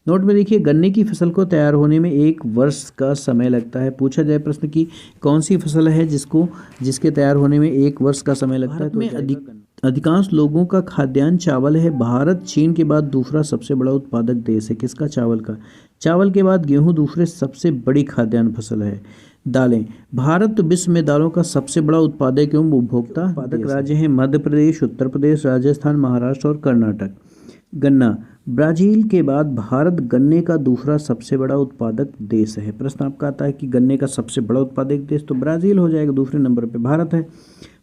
नोट में देखिए गन्ने की फसल को तैयार होने में 1 वर्ष का समय लगता है। पूछा जाए प्रश्न की कौन सी फसल है जिसके तैयार होने में 1 वर्ष का समय लगता है? तो अधिकांश लोगों का खाद्यान्न चावल है। भारत चीन के बाद दूसरा सबसे बड़ा उत्पादक देश है। किसका? चावल का। चावल के बाद गेहूं दूसरे सबसे बड़ी खाद्यान्न फसल है। दालें, भारत विश्व में दालों का सबसे बड़ा उत्पादक एवं उपभोक्ता उत्पादक राज्य हैं मध्य प्रदेश, उत्तर प्रदेश, राजस्थान, महाराष्ट्र और कर्नाटक। गन्ना, ब्राज़ील के बाद भारत गन्ने का दूसरा सबसे बड़ा उत्पादक देश है। प्रश्न आपका आता है कि गन्ने का सबसे बड़ा उत्पादक देश, तो ब्राज़ील हो जाएगा, दूसरे नंबर पे भारत है।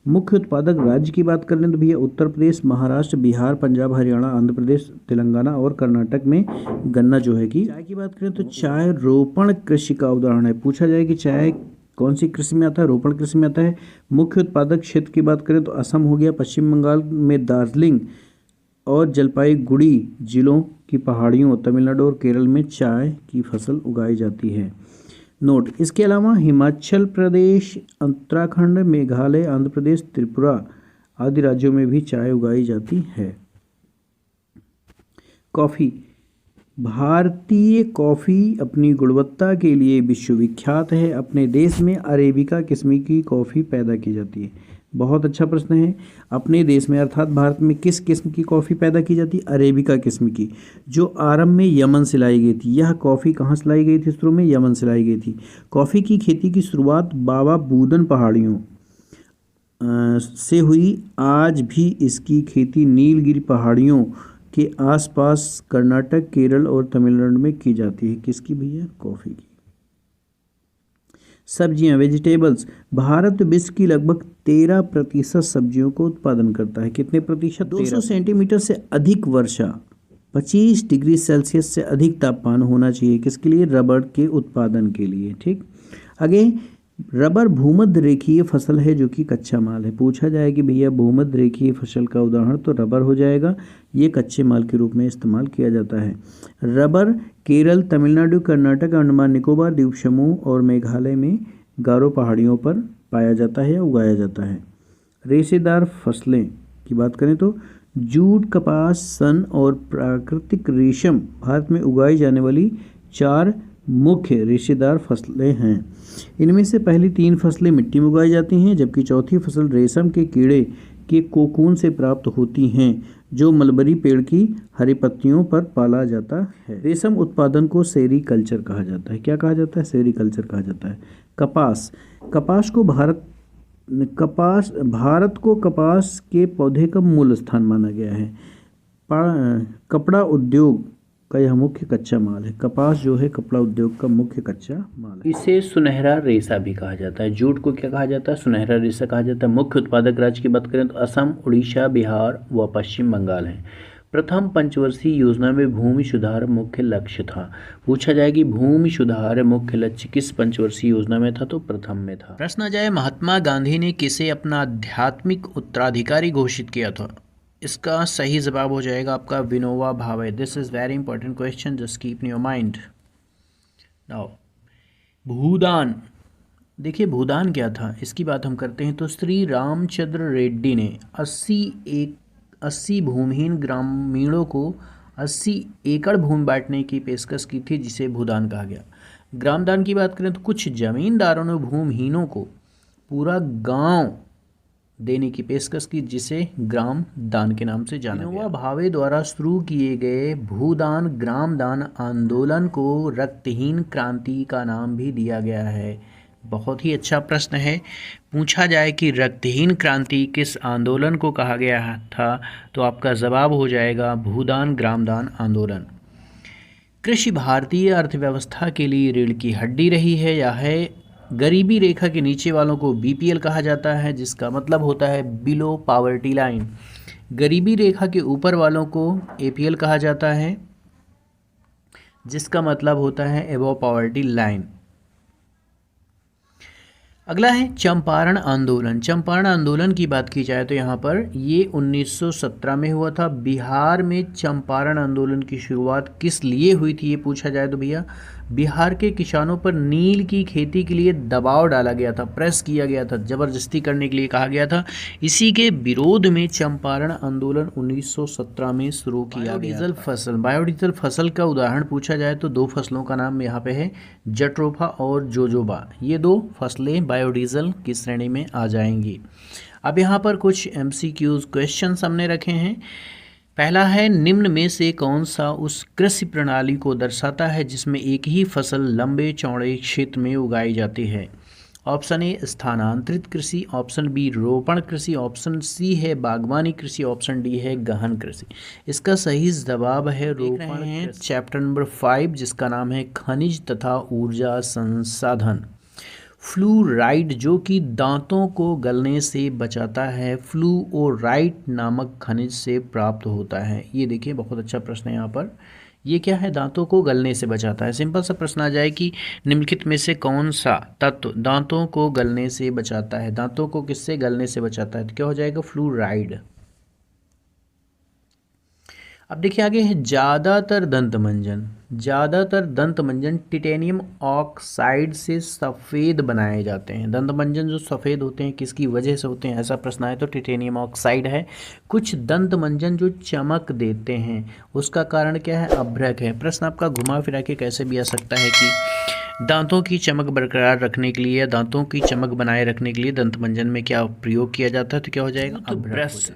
मुख्य उत्पादक राज्य की बात कर लें तो भैया उत्तर प्रदेश, महाराष्ट्र, बिहार, पंजाब, हरियाणा, आंध्र प्रदेश, तेलंगाना और कर्नाटक में गन्ना जो है कि। चाय की बात करें तो चाय रोपण कृषि का उदाहरण है। पूछा जाए कि चाय कौन सी कृषि में आता है? रोपण कृषि में आता है। मुख्य उत्पादक क्षेत्र की बात करें तो असम हो गया, पश्चिम बंगाल में दार्जिलिंग और जलपाईगुड़ी जिलों की पहाड़ियों, तमिलनाडु और केरल में चाय की फसल उगाई जाती है। नोट, इसके अलावा हिमाचल प्रदेश, उत्तराखंड, मेघालय, आंध्र प्रदेश, त्रिपुरा आदि राज्यों में भी चाय उगाई जाती है। कॉफ़ी, भारतीय कॉफ़ी अपनी गुणवत्ता के लिए विश्वविख्यात है। अपने देश में अरेबिका किस्म की कॉफ़ी पैदा की जाती है। बहुत अच्छा प्रश्न है। अपने देश में अर्थात भारत में किस किस्म की कॉफ़ी पैदा की जाती है? अरेबिका किस्म की, जो आरंभ में यमन से लाई गई थी। यह कॉफ़ी कहाँ से लाई गई थी? शुरू में यमन से लाई गई थी। कॉफ़ी की खेती की शुरुआत बाबा बूदन पहाड़ियों से हुई। आज भी इसकी खेती नीलगिरी पहाड़ियों के आसपास कर्नाटक, केरल और तमिलनाडु में की जाती है। किसकी भैया? कॉफ़ी की। सब्जियां, वेजिटेबल्स। भारत विश्व की लगभग 13% सब्जियों को उत्पादन करता है। कितने प्रतिशत? 200 सेंटीमीटर से अधिक वर्षा, 25 डिग्री सेल्सियस से अधिक तापमान होना चाहिए। किसके लिए? रबड़ के उत्पादन के लिए। ठीक। आगे, रबर भूमध्य रेखीय फसल है जो कि कच्चा माल है। पूछा जाए कि भैया भूमध्य रेखीय फसल का उदाहरण, तो रबर हो जाएगा। ये कच्चे माल के रूप में इस्तेमाल किया जाता है। रबर केरल, तमिलनाडु, कर्नाटक, अंडमान निकोबार द्वीप समूह और मेघालय में गारो पहाड़ियों पर पाया जाता है या उगाया जाता है। रेशेदार फसलें की बात करें तो जूट, कपास, सन और प्राकृतिक रेशम भारत में उगाई जाने वाली 4 मुख्य रेशेदार फसलें हैं। इनमें से पहली 3 फसलें मिट्टी में उगाई जाती हैं, जबकि चौथी फसल रेशम के कीड़े के कोकून से प्राप्त होती हैं, जो मलबरी पेड़ की हरी पत्तियों पर पाला जाता है। रेशम उत्पादन को सेरीकल्चर कहा जाता है। क्या कहा जाता है? सेरीकल्चर कहा जाता है। कपास, भारत को कपास के पौधे का मूल स्थान माना गया है। कपड़ा उद्योग का यह मुख्य कच्चा माल है। कपास जो है कपड़ा उद्योग का मुख्य कच्चा माल है। इसे सुनहरा रेशा भी कहा जाता है। जूट को क्या कहा जाता है? सुनहरा रेशा कहा जाता है। मुख्य उत्पादक राज्य की बात करें तो असम, उड़ीसा, बिहार व पश्चिम बंगाल है। प्रथम पंचवर्षीय योजना में भूमि सुधार मुख्य लक्ष्य था। पूछा जाए कि भूमि सुधार मुख्य लक्ष्य किस पंचवर्षीय योजना में था? तो प्रथम में था। प्रश्न आ जाए, महात्मा गांधी ने किसे अपना आध्यात्मिक उत्तराधिकारी घोषित किया था? इसका सही जवाब हो जाएगा आपका Vinoba Bhave. This is very important question, just keep in your mind. Now Bhoodan, देखिए भूदान क्या था, इसकी बात हम करते हैं तो श्री रामचंद्र रेड्डी ने 80 भूमिहीन ग्रामीणों को 80 एकड़ भूमि बांटने की पेशकश की थी, जिसे भूदान कहा गया। ग्रामदान की बात करें तो कुछ जमींदारों ने भूमिहीनों को पूरा गांव देने की पेशकश की, जिसे ग्राम दान के नाम से जाना गया। विनोबा भावे द्वारा शुरू किए गए भूदान ग्राम दान आंदोलन को रक्तहीन क्रांति का नाम भी दिया गया है। बहुत ही अच्छा प्रश्न है। पूछा जाए कि रक्तहीन क्रांति किस आंदोलन को कहा गया था, तो आपका जवाब हो जाएगा भूदान ग्रामदान आंदोलन। कृषि भारतीय अर्थव्यवस्था के लिए रीढ़ की हड्डी रही है या है? गरीबी रेखा के नीचे वालों को बीपीएल कहा जाता है, जिसका मतलब होता है बिलो पॉवर्टी लाइन। गरीबी रेखा के ऊपर वालों को एपीएल कहा जाता है, जिसका मतलब होता है एबव पॉवर्टी लाइन। अगला है चंपारण आंदोलन। चंपारण आंदोलन की बात की जाए तो यहाँ पर ये 1917 में हुआ था। बिहार में चंपारण आंदोलन की शुरुआत किस लिए हुई थी, ये पूछा जाए तो भैया बिहार के किसानों पर नील की खेती के लिए दबाव डाला गया था, प्रेस किया गया था, जबरदस्ती करने के लिए कहा गया था। इसी के विरोध में चंपारण आंदोलन 1917 में शुरू किया गया। बायोडीजल फसल, बायोडीजल फसल का उदाहरण पूछा जाए तो 2 फसलों का नाम यहाँ पे है, जट्रोफा और जोजोबा। ये 2 फसलें बायोडीजल की श्रेणी में आ जाएंगी। अब यहाँ पर कुछ MCQs क्वेश्चन हमने रखे हैं। पहला है, निम्न में से कौन सा उस कृषि प्रणाली को दर्शाता है जिसमें एक ही फसल लंबे चौड़े क्षेत्र में उगाई जाती है? ऑप्शन ए स्थानांतरित कृषि, ऑप्शन बी रोपण कृषि, ऑप्शन सी है बागवानी कृषि, ऑप्शन डी है गहन कृषि। इसका सही जवाब है रोपण है। चैप्टर नंबर 5 जिसका नाम है खनिज तथा ऊर्जा संसाधन। फ्लूराइड जो कि दांतों को गलने से बचाता है, फ्लूओराइड नामक खनिज से प्राप्त होता है। ये देखिए बहुत अच्छा प्रश्न है यहाँ पर। ये क्या है? दांतों को गलने से बचाता है। सिंपल सा प्रश्न आ जाए कि निम्नलिखित में से कौन सा तत्व दांतों को गलने से बचाता है? दांतों को किससे गलने से बचाता है? तो क्या हो जाएगा? फ्लूराइड। अब देखिए आगे है ज़्यादातर दंत मंजन टिटेनियम ऑक्साइड से सफ़ेद बनाए जाते हैं। दंत मंजन जो सफ़ेद होते हैं किसकी वजह से होते हैं, ऐसा प्रश्न आए तो टिटेनियम ऑक्साइड है। कुछ दंत मंजन जो चमक देते हैं उसका कारण क्या है? अभ्रक है। प्रश्न आपका घुमा फिरा के कैसे भी आ सकता है कि दांतों की चमक बरकरार रखने के लिए या दांतों की चमक बनाए रखने के लिए दंतमंजन में क्या प्रयोग किया जाता है? तो क्या हो जाएगा? ब्रश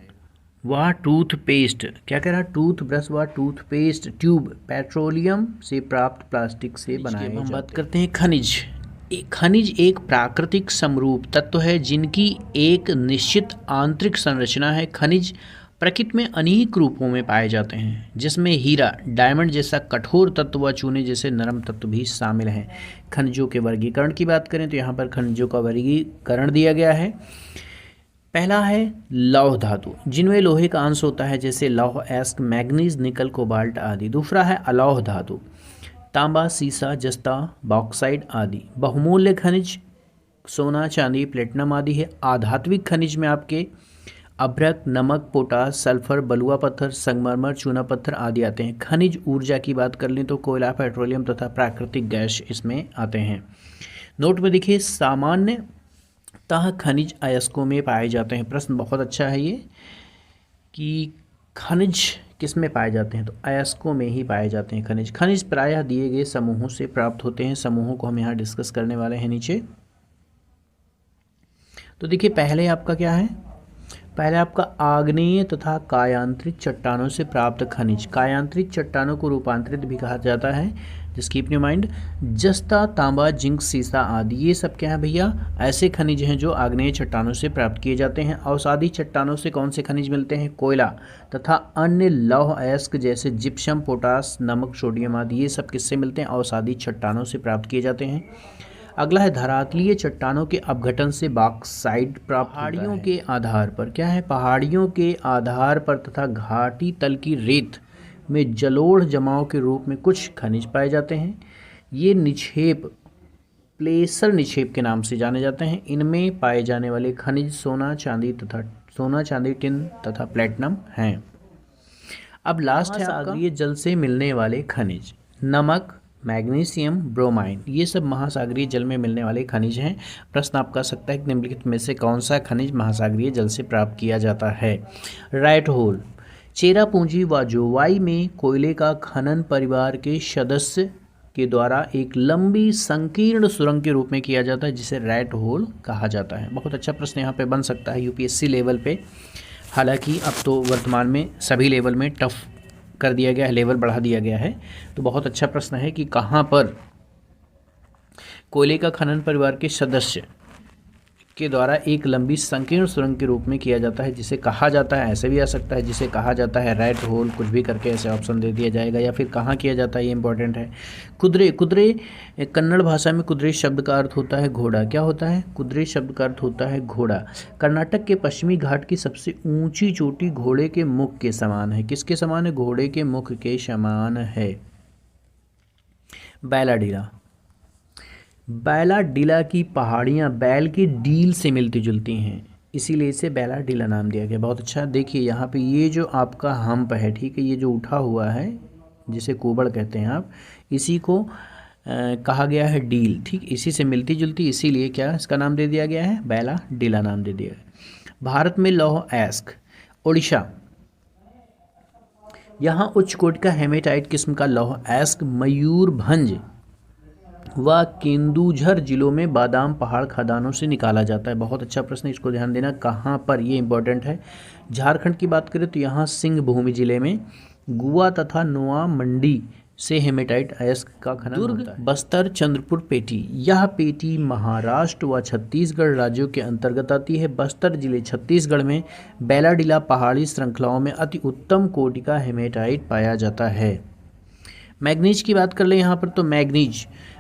व टूथपेस्ट। क्या कह रहा है? टूथ ब्रश व टूथपेस्ट ट्यूब पेट्रोलियम से प्राप्त प्लास्टिक से बनाए जाते हैं। हम बात करते हैं खनिज। खनिज एक प्राकृतिक समरूप तत्व है जिनकी एक निश्चित आंतरिक संरचना है। खनिज प्रकृति में अनेक रूपों में पाए जाते हैं जिसमें हीरा, डायमंड जैसा कठोर तत्व व चूने जैसे नरम तत्व भी शामिल हैं। खनिजों के वर्गीकरण की बात करें तो यहाँ पर खनिजों का वर्गीकरण दिया गया है। पहला है लौह धातु जिनमें लोहे का अंश होता है जैसे लौह एस्क, मैग्नीज, निकल, कोबाल्ट आदि। दूसरा है अलौह धातु, तांबा, सीसा, जस्ता, बॉक्साइड आदि। बहुमूल्य खनिज सोना, चांदी, प्लेटिनम आदि है। आधात्विक खनिज में आपके अभ्रक, नमक, पोटास, सल्फर, बलुआ पत्थर, संगमरमर, चूना पत्थर आदि आते हैं। खनिज ऊर्जा की बात कर लें तो कोयला, पेट्रोलियम तथा प्राकृतिक गैस इसमें आते हैं। नोट में देखिए सामान्यतः खनिज अयस्कों में पाए जाते हैं। प्रश्न बहुत अच्छा है ये कि खनिज किस में पाए जाते हैं? तो अयस्कों में ही पाए जाते हैं खनिज। खनिज प्रायः दिए गए समूहों से प्राप्त होते हैं। समूहों को हम यहाँ डिस्कस करने वाले हैं नीचे। तो देखिए पहले आपका क्या है? पहले आपका आग्नेय तथा कायांतरित चट्टानों से प्राप्त खनिज। कायांतरित चट्टानों को रूपांतरित भी कहा जाता है, जस्ट कीप इन माइंड। जस्ता, तांबा, जिंक, सीसा आदि ये सब क्या है भैया? ऐसे खनिज हैं जो आग्नेय चट्टानों से प्राप्त किए जाते हैं। अवसादी चट्टानों से कौन से खनिज मिलते हैं? कोयला तथा अन्य लौह अयस्क जैसे जिप्सम, पोटास, नमक, सोडियम आदि ये सब किससे मिलते हैं? अवसादी चट्टानों से प्राप्त किए जाते हैं। अगला है धरातलीय चट्टानों के अपघटन से बॉक्साइट प्राप्त। पहाड़ियों के आधार पर क्या है? पहाड़ियों के आधार पर तथा घाटी तल की रेत में जलोढ़ जमाव के रूप में कुछ खनिज पाए जाते हैं। ये निक्षेप प्लेसर निक्षेप के नाम से जाने जाते हैं। इनमें पाए जाने वाले खनिज सोना, चांदी, टिन तथा प्लेटिनम हैं। अब लास्ट है सागरीय जल से मिलने वाले खनिज। नमक, मैग्नीशियम, ब्रोमाइन ये सब महासागरीय जल में मिलने वाले खनिज हैं। प्रश्न आपका सकता है कि निम्नलिखित में से कौन सा खनिज महासागरीय जल से प्राप्त किया जाता है? Right whole. चेरापूंजी व जोवाई में कोयले का खनन परिवार के सदस्य के द्वारा एक लंबी संकीर्ण सुरंग के रूप में किया जाता है जिसे रैट होल कहा जाता है। बहुत अच्छा प्रश्न यहाँ पे बन सकता है यूपीएससी लेवल पे। हालांकि अब तो वर्तमान में सभी लेवल में टफ कर दिया गया है, लेवल बढ़ा दिया गया है। तो बहुत अच्छा प्रश्न है कि कहाँ पर कोयले का खनन परिवार के सदस्य के द्वारा एक लंबी संकीर्ण सुरंग के रूप में किया जाता है जिसे कहा जाता है, ऐसे भी आ सकता है जिसे कहा जाता है रैट होल, कुछ भी करके ऐसे ऑप्शन दे दिया जाएगा। या फिर कहाँ किया जाता है ये इंपॉर्टेंट है। कुदरे कन्नड़ भाषा में कुदरे शब्द का अर्थ होता है घोड़ा। क्या होता है? कुदरे शब्द का अर्थ होता है घोड़ा। कर्नाटक के पश्चिमी घाट की सबसे ऊंची चोटी घोड़े के मुख के समान है। किसके समान है? घोड़े के मुख के समान है। बैलाडीला। बैलाडीला की पहाड़ियाँ बैल की डील से मिलती जुलती हैं, इसीलिए इसे बैलाडीला नाम दिया गया। बहुत अच्छा। देखिए यहाँ पे ये जो आपका हम्प है, ठीक है, ये जो उठा हुआ है जिसे कोबड़ कहते हैं आप, इसी को कहा गया है डील। ठीक, इसी से मिलती जुलती, इसीलिए क्या इसका नाम दे दिया गया है? बैलाडीला नाम दे दिया गया। भारत में लौह अयस्क। उड़ीसा, यहाँ उच्च कोटि का हेमेटाइट किस्म का लौह अयस्क मयूरभंज व केंदुझर जिलों में बादाम पहाड़ खदानों से निकाला जाता है। बहुत अच्छा प्रश्न, इसको ध्यान देना। कहाँ पर? ये इंपॉर्टेंट है। झारखंड की बात करें तो यहाँ सिंहभूमि जिले में गुआ तथा नोआ मंडी से हेमेटाइट अयस्क का खनन होता है। बस्तर, चंद्रपुर पेटी। यह पेटी महाराष्ट्र व छत्तीसगढ़ राज्यों के अंतर्गत आती है। बस्तर जिले छत्तीसगढ़ में बैलाडीला पहाड़ी श्रृंखलाओं में अति उत्तम कोटि का हेमेटाइट पाया जाता है। मैग्नीज की बात कर लें यहाँ पर तो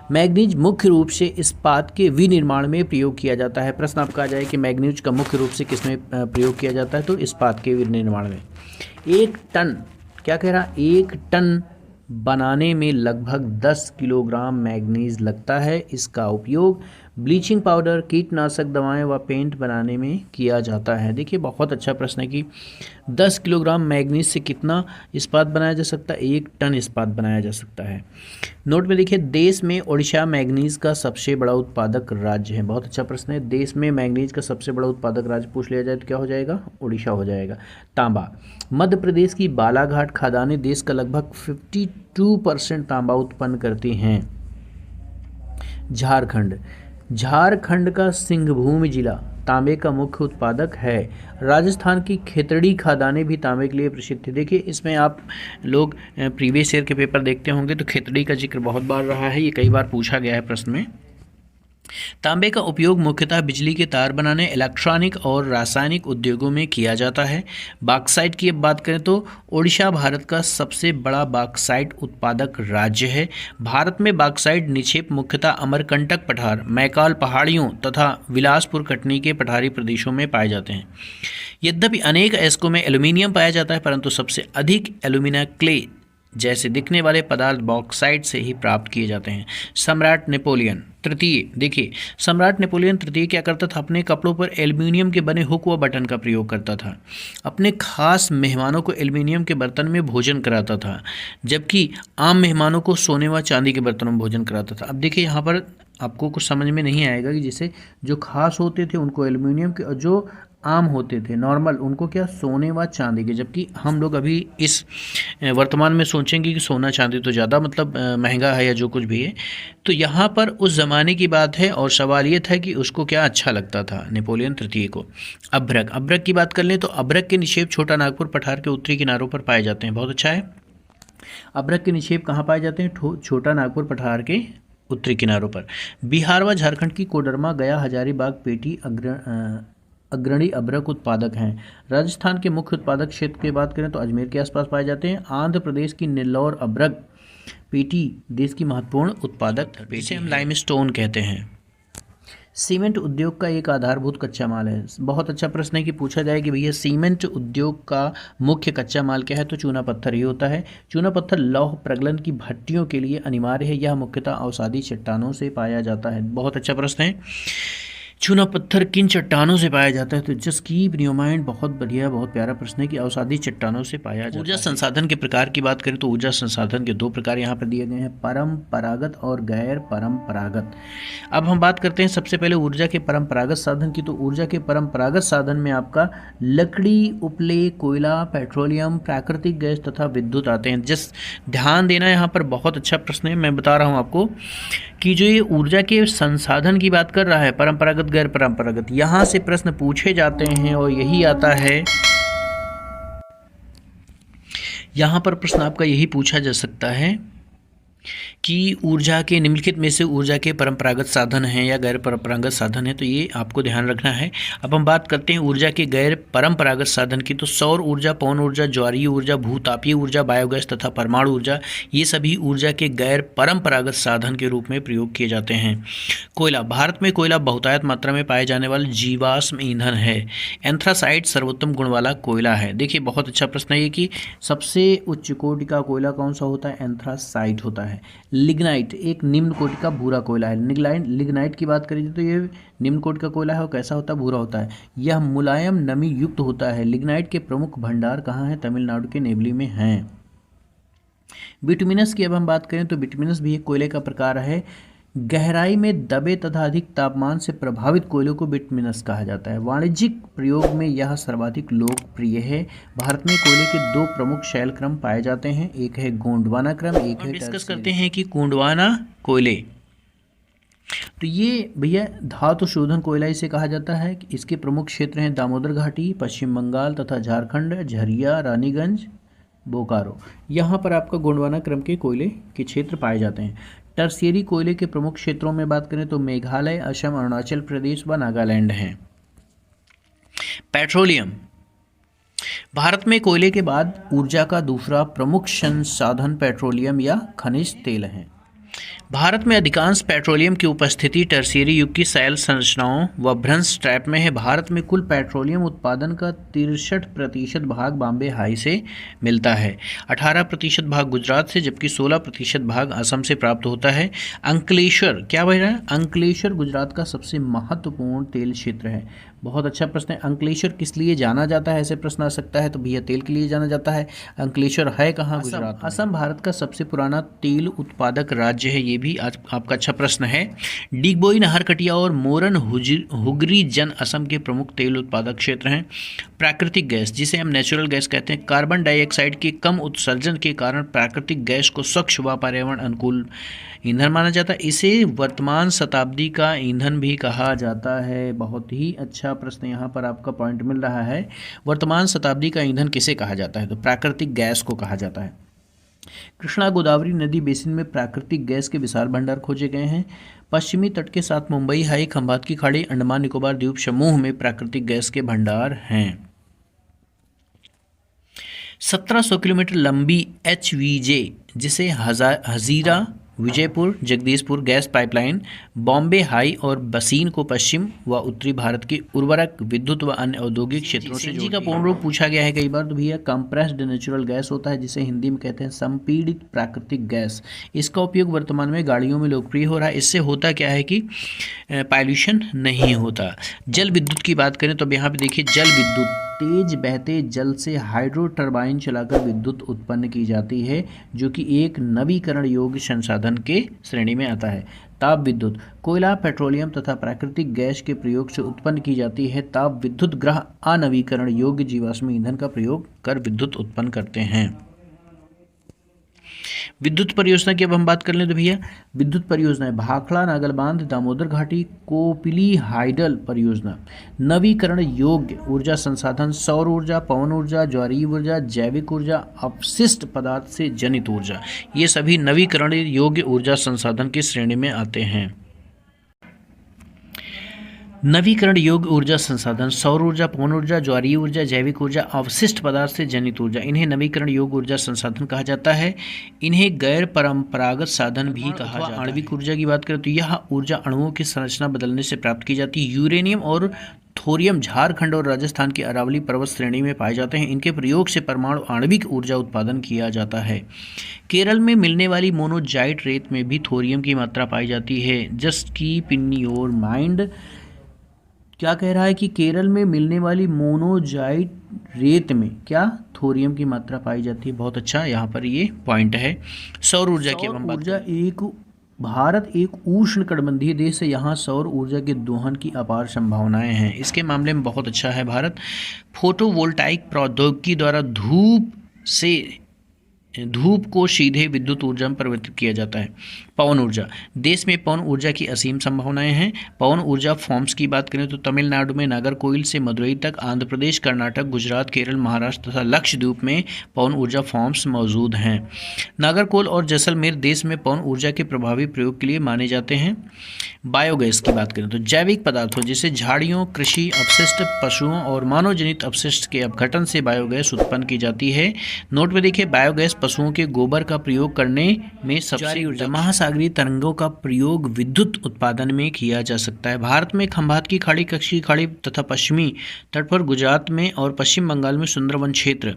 मैग्नीज मुख्य रूप से इस्पात के विनिर्माण में प्रयोग किया जाता है। प्रश्न आपका आ जाए कि मैग्नीज का मुख्य रूप से किसमें प्रयोग किया जाता है? तो इस्पात के विनिर्माण में। 1 टन, क्या कह रहा? 1 टन बनाने में लगभग 10 किलोग्राम मैग्नीज लगता है। इसका उपयोग ब्लीचिंग पाउडर, कीटनाशक दवाएं व पेंट बनाने में किया जाता है। देखिए बहुत अच्छा प्रश्न है कि 10 किलोग्राम मैग्नीज से कितना इस्पात बनाया जा सकता है? 1 टन इस्पात बनाया जा सकता है। नोट में देखिए, देश में उड़ीसा मैग्नीज का सबसे बड़ा उत्पादक राज्य है। बहुत अच्छा प्रश्न है। देश में मैग्नीज का सबसे बड़ा उत्पादक राज्य पूछ लिया जाए तो क्या हो जाएगा? उड़ीसा हो जाएगा। तांबा। मध्य प्रदेश की बालाघाट खदानें देश का लगभग 52% तांबा उत्पन्न करती हैं। झारखंड। झारखंड का सिंहभूम जिला तांबे का मुख्य उत्पादक है। राजस्थान की खेतड़ी खदानें भी तांबे के लिए प्रसिद्ध है। देखिए इसमें आप लोग प्रीवियस ईयर के पेपर देखते होंगे तो खेतड़ी का जिक्र बहुत बार रहा है, ये कई बार पूछा गया है प्रश्न में। तांबे का उपयोग मुख्यतः बिजली के तार बनाने, इलेक्ट्रॉनिक और रासायनिक उद्योगों में किया जाता है। बॉक्साइट की अब बात करें तो ओडिशा भारत का सबसे बड़ा बॉक्साइट उत्पादक राज्य है। भारत में बॉक्साइट निक्षेप मुख्यतः अमरकंटक पठार, मैकाल पहाड़ियों तथा बिलासपुर कटनी के पठारी प्रदेशों में पाए जाते हैं। यद्यपि अनेक अयस्कों में एल्यूमिनियम पाया जाता है, परंतु सबसे अधिक एल्यूमिना क्ले जैसे दिखने वाले पदार्थ बॉक्साइट से ही प्राप्त किए जाते हैं। सम्राट नेपोलियन तृतीय, देखिए सम्राट नेपोलियन तृतीय क्या करता था, अपने कपड़ों पर एल्यूमिनियम के बने हुक व बटन का प्रयोग करता था। अपने खास मेहमानों को एल्यूमिनियम के बर्तन में भोजन कराता था, जबकि आम मेहमानों को सोने व चांदी के बर्तनों में भोजन कराता था। अब देखिए यहाँ पर आपको कुछ समझ में नहीं आएगा कि जैसे जो खास होते थे उनको एल्यूमिनियम के, और जो आम होते थे नॉर्मल उनको क्या सोने व चांदी के। जबकि हम लोग अभी इस वर्तमान में सोचेंगे कि सोना चांदी तो ज़्यादा मतलब महंगा है या जो कुछ भी है, तो यहाँ पर उस ज़माने की बात है और सवाल ये था कि उसको क्या अच्छा लगता था नेपोलियन तृतीय को। अभ्रक, अभ्रक की बात कर लें तो अभ्रक के निक्षेप छोटा नागपुर पठार के उत्तरी किनारों पर पाए जाते हैं। बहुत अच्छा है। अभ्रक के निक्षेप कहाँ पाए जाते हैं, छोटा नागपुर पठार के उत्तरी किनारों पर। बिहार व झारखंड की कोडरमा, गया, हजारीबाग, पेटी अग्रणी अभ्रक उत्पादक हैं। राजस्थान के मुख्य उत्पादक क्षेत्र की बात करें तो अजमेर के आसपास पाए जाते हैं। आंध्र प्रदेश की नेल्लौर अभ्रक पेटी देश की महत्वपूर्ण उत्पादक पेटी हम लाइमस्टोन कहते हैं। सीमेंट उद्योग का एक आधारभूत कच्चा माल है। बहुत अच्छा प्रश्न है कि पूछा जाए कि भैया सीमेंट उद्योग का मुख्य कच्चा माल क्या है, तो चूना पत्थर ही होता है। चूना पत्थर लौह प्रगलन की भट्टियों के लिए अनिवार्य है। यह मुख्यतः अवसादी चट्टानों से पाया जाता है। बहुत अच्छा प्रश्न है, चूना पत्थर किन चट्टानों से पाया जाता है, तो just keep in your mind, बहुत बढ़िया बहुत प्यारा प्रश्न है कि अवसादी चट्टानों से पाया जाता है। ऊर्जा संसाधन के प्रकार की बात करें तो ऊर्जा संसाधन के दो प्रकार यहाँ पर दिए गए हैं, परंपरागत और गैर परंपरागत। अब हम बात करते हैं सबसे पहले ऊर्जा के परंपरागत साधन की। तो ऊर्जा के परंपरागत साधन में आपका लकड़ी, उपले, कोयला, पेट्रोलियम, प्राकृतिक गैस तथा विद्युत आते हैं। जस्ट ध्यान देना, यहाँ पर बहुत अच्छा प्रश्न है। मैं बता रहा हूँ आपको कि जो ये ऊर्जा के संसाधन की बात कर रहा है, परंपरागत गैर परंपरागत, यहाँ से प्रश्न पूछे जाते हैं और यही आता है, यहाँ पर प्रश्न आपका यही पूछा जा सकता है कि ऊर्जा के निम्नलिखित में से ऊर्जा के परंपरागत साधन हैं या गैर परंपरागत साधन हैं, तो ये आपको ध्यान रखना है। अब हम बात करते हैं ऊर्जा के गैर परंपरागत साधन की। तो सौर ऊर्जा, पवन ऊर्जा, ज्वारीय ऊर्जा, भूतापीय ऊर्जा, बायोगैस तथा परमाणु ऊर्जा, ये सभी ऊर्जा के गैर परंपरागत साधन के रूप में प्रयोग किए जाते हैं। कोयला, भारत में कोयला बहुतायत मात्रा में पाए जाने वाला जीवाश्म ईंधन है। एंथ्रासाइट सर्वोत्तम गुण वाला कोयला है। देखिए बहुत अच्छा प्रश्न है ये कि सबसे उच्च कोटि का कोयला कौन सा होता है, एंथ्रासाइट होता है। लिग्नाइट एक निम्न कोटि का भूरा कोयला है। लिग्नाइट की बात करें तो ये निम्न कोटि का कोयला है और कैसा होता है, भूरा होता है। यह मुलायम नमी युक्त होता है। लिग्नाइट के प्रमुख भंडार कहाँ हैं, तमिलनाडु के नेवली में हैं। बिटुमिनस की अब हम बात करें तो बिटुमिनस भी एक कोयले का प्रकार है। गहराई में दबे तथा अधिक तापमान से प्रभावित कोयलों को बिटुमिनस कहा जाता है। वाणिज्यिक प्रयोग में यह सर्वाधिक लोकप्रिय है। भारत में कोयले के दो प्रमुख शैल क्रम पाए जाते हैं, एक है गोंडवाना क्रम, एक है डिस्कस करते हैं कि गोंडवाना कोयले। तो ये भैया धातु शोधन कोयला इसे कहा जाता है। इसके प्रमुख क्षेत्र हैं दामोदर घाटी, पश्चिम बंगाल तथा झारखंड, झरिया, रानीगंज, बोकारो। यहाँ पर आपका गोंडवाना क्रम के कोयले के क्षेत्र पाए जाते हैं। टर्शियरी कोयले के प्रमुख क्षेत्रों में बात करें तो मेघालय, असम, अरुणाचल प्रदेश व नागालैंड हैं। पेट्रोलियम, भारत में कोयले के बाद ऊर्जा का दूसरा प्रमुख संसाधन पेट्रोलियम या खनिज तेल है। भारत में अधिकांश पेट्रोलियम की उपस्थिति टर्शियरी युग की शैल संरचनाओं व भ्रंश ट्रैप में है। भारत में कुल पेट्रोलियम उत्पादन का 63% भाग बॉम्बे हाई से मिलता है, 18% भाग गुजरात से, जबकि 16% भाग असम से प्राप्त होता है। अंकलेश्वर क्या बन रहा है, अंकलेश्वर गुजरात का सबसे महत्वपूर्ण तेल क्षेत्र है। बहुत अच्छा प्रश्न है। अंकलेश्वर किस लिए जाना जाता है, ऐसे प्रश्न आ सकता है। तो भैया तेल के लिए जाना जाता है। अंकलेश्वर है कहाँ, गुजरात में। असम भारत का सबसे पुराना तेल उत्पादक राज्य है, ये भी आज आपका अच्छा प्रश्न है। डिगबोई, नाहरकटिया और मोरन हुगरी जन असम के प्रमुख तेल उत्पादक क्षेत्र हैं। प्राकृतिक गैस, जिसे हम नेचुरल गैस कहते हैं, कार्बन डाइऑक्साइड के कम उत्सर्जन के कारण प्राकृतिक गैस को स्वच्छ व पर्यावरण अनुकूल ईंधन माना जाता है। इसे वर्तमान शताब्दी का ईंधन भी कहा जाता है। बहुत ही अच्छा प्रश्न यहाँ पर आपका पॉइंट मिल रहा है। वर्तमान शताब्दी का ईंधन किसे कहा जाता है, तो प्राकृतिक गैस को कहा जाता है। कृष्णा गोदावरी नदी बेसिन में प्राकृतिक गैस के विशाल भंडार खोजे गए हैं। पश्चिमी तट के साथ मुंबई, हाई, खंबात की खाड़ी, अंडमान निकोबार द्वीप समूह में प्राकृतिक गैस के भंडार हैं। 1700 किलोमीटर लंबी HVJ, जिसे Hazira Vijaypur Jagdishpur gas pipeline Bombay high और बसीन को पश्चिम व उत्तरी भारत के उर्वरक, विद्युत व अन्य औद्योगिक क्षेत्रों से जोड़ती है। का पूर्ण रूप पूछा गया है कई बार, तो भैया कंप्रेस्ड नेचुरल गैस होता है, जिसे हिंदी में कहते हैं संपीड़ित प्राकृतिक गैस। इसका उपयोग वर्तमान में गाड़ियों में लोकप्रिय हो रहा है। इससे होता क्या है कि पॉल्यूशन नहीं होता। जल विद्युत की बात करें तो यहाँ पे देखिए, जल विद्युत तेज बहते जल से हाइड्रो टरबाइन चलाकर विद्युत उत्पन्न की जाती है, जो कि एक नवीकरण योग्य संसाधन के श्रेणी में आता है। ताप विद्युत कोयला, पेट्रोलियम तथा प्राकृतिक गैस के प्रयोग से उत्पन्न की जाती है। ताप विद्युत ग्रह अनवीकरण योग्य जीवाश्म ईंधन का प्रयोग कर विद्युत उत्पन्न करते हैं। विद्युत परियोजना की अब हम बात कर लें तो भैया, विद्युत परियोजनाएं भाखड़ा नागल बांध, दामोदर घाटी, कोपिली हाइडल परियोजना। नवीकरण योग्य ऊर्जा संसाधन, सौर ऊर्जा, पवन ऊर्जा, ज्वारीय ऊर्जा, जैविक ऊर्जा, अपशिष्ट पदार्थ से जनित ऊर्जा, ये सभी नवीकरण योग्य ऊर्जा संसाधन की श्रेणी में आते हैं। नवीकरण योग्य ऊर्जा संसाधन, सौर ऊर्जा, पवन ऊर्जा, ज्वारीय ऊर्जा, जैविक ऊर्जा, अवशिष्ट पदार्थ से जनित ऊर्जा, इन्हें नवीकरण योग्य ऊर्जा संसाधन कहा जाता है। इन्हें गैर परंपरागत साधन भी कहा जाता है। आणविक ऊर्जा की बात करें तो यह ऊर्जा अणुओं की संरचना बदलने से प्राप्त की जाती है। यूरेनियम और थोरियम झारखंड और राजस्थान की अरावली पर्वत श्रेणी में पाए जाते हैं। इनके प्रयोग से परमाणु आणविक ऊर्जा उत्पादन किया जाता है। केरल में मिलने वाली मोनोजाइट रेत में भी थोरियम की मात्रा पाई जाती है। Just keep in your mind, क्या कह रहा है कि केरल में मिलने वाली मोनोजाइट रेत में क्या थोरियम की मात्रा पाई जाती है। बहुत अच्छा, यहाँ पर ये पॉइंट है। सौर ऊर्जा की हम बात करें, भारत एक उष्णकटिबंधीय देश है। यहाँ सौर ऊर्जा के दोहन की अपार संभावनाएं हैं। इसके मामले में बहुत अच्छा है भारत। फोटोवोल्टाइक प्रौद्योगिकी द्वारा धूप को सीधे विद्युत ऊर्जा में परिवर्तित किया जाता है। पवन ऊर्जा, देश में पवन ऊर्जा की असीम संभावनाएं हैं। पवन ऊर्जा फॉर्म्स की बात करें तो तमिलनाडु में नागरकोइल से मदुरई तक, आंध्र प्रदेश, कर्नाटक, गुजरात, केरल, महाराष्ट्र तथा लक्षद्वीप में पवन ऊर्जा फॉर्म्स मौजूद हैं। नागरकोइल और जैसलमेर देश में पवन ऊर्जा के प्रभावी प्रयोग के लिए माने जाते हैं। बायोगैस की बात करें तो जैविक पदार्थों जैसे झाड़ियों, कृषि अपशिष्ट, पशुओं और मानव जनित अपशिष्ट के अपघटन से बायोगैस उत्पन्न की जाती है। नोट में देखिए, बायोगैस पशुओं के गोबर का प्रयोग करने में सबसे ऊर्जा। महासागरीय तरंगों का प्रयोग विद्युत उत्पादन में किया जा सकता है। भारत में खंबात की खाड़ी, कच्छ की खाड़ी तथा पश्चिमी तट पर गुजरात में और पश्चिम बंगाल में सुंदरवन क्षेत्र,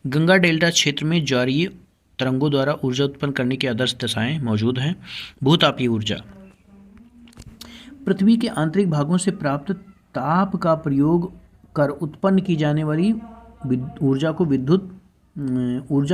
गंगा डेल्टा क्षेत्र में ज्वारीय तरंगों द्वारा ऊर्जा उत्पन्न करने की आदर्श दशाएं मौजूद हैं। भूतापीय ऊर्जा, पृथ्वी के आंतरिक भागों से प्राप्त ताप का प्रयोग कर उत्पन्न की जाने वाली ऊर्जा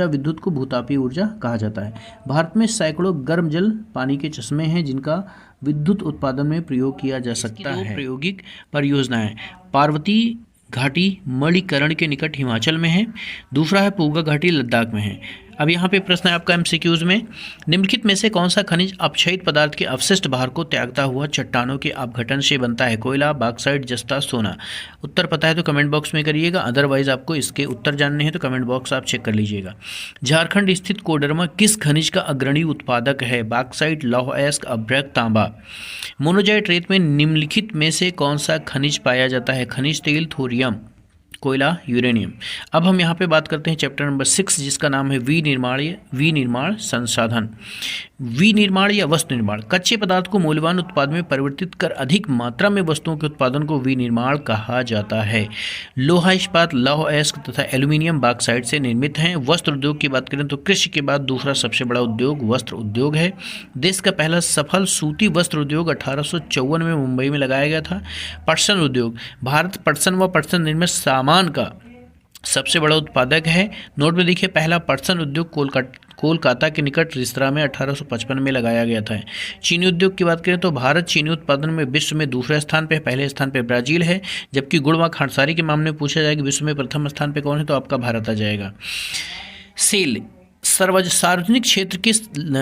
विद्युत को भूतापीय ऊर्जा कहा जाता है। भारत में सैकड़ों गर्म जल पानी के चश्मे हैं जिनका विद्युत उत्पादन में प्रयोग किया जा सकता है। प्रायोगिक परियोजनाएं, पार्वती घाटी मणिकरण के निकट हिमाचल में है। दूसरा है पूगा घाटी लद्दाख में है। अब यहाँ पे प्रश्न है आपका एमसीक्यूज में, निम्नलिखित में से कौन सा खनिज अपक्षयित पदार्थ के अवशिष्ट भार को त्यागता हुआ चट्टानों के अपघटन से बनता है? कोयला, बॉक्साइट, जस्ता, सोना। उत्तर पता है तो कमेंट बॉक्स में करिएगा, अदरवाइज आपको इसके उत्तर जानने हैं तो कमेंट बॉक्स आप चेक कर लीजिएगा। झारखंड स्थित कोडरमा किस खनिज का अग्रणी उत्पादक है? बॉक्साइट, लौह अयस्क, अभ्रक, तांबा। मोनोजाइट रेत में निम्नलिखित में से कौन सा खनिज पाया जाता है? खनिज तेल, थोरियम। कोयला, यूरेनियम। अब हम यहाँ पे बात करते हैं चैप्टर नंबर 6 जिसका नाम है विनिर्माण संसाधन। विनिर्माण या वस्तु निर्माण, कच्चे पदार्थ को मूल्यवान उत्पाद में परिवर्तित कर अधिक मात्रा में वस्तुओं के उत्पादन को विनिर्माण कहा जाता है। लोहा इस्पात, लौह अयस्क तथा एल्यूमिनियम बॉक्साइट से निर्मित हैं। वस्त्र उद्योग की बात करें तो कृषि के बाद दूसरा सबसे बड़ा उद्योग वस्त्र उद्योग है। देश का पहला सफल सूती वस्त्र उद्योग 1854 में मुंबई में लगाया गया था। पटसन उद्योग, भारत पटसन व पटसन निर्मित सामान का सबसे बड़ा उत्पादक है। नोट में देखिए, पहला पटसन उद्योग कोलकाता के निकट रिसरा में 1855 में लगाया गया था। चीनी उद्योग की बात करें तो भारत चीनी उत्पादन में विश्व में दूसरे स्थान पे, पहले स्थान पे ब्राजील है। जबकि गुड़ व खांडसारी के मामले में पूछा जाएगा विश्व में प्रथम स्थान पे कौन है, तो आपका भारत आ जाएगा। सेल, सार्वजनिक क्षेत्र के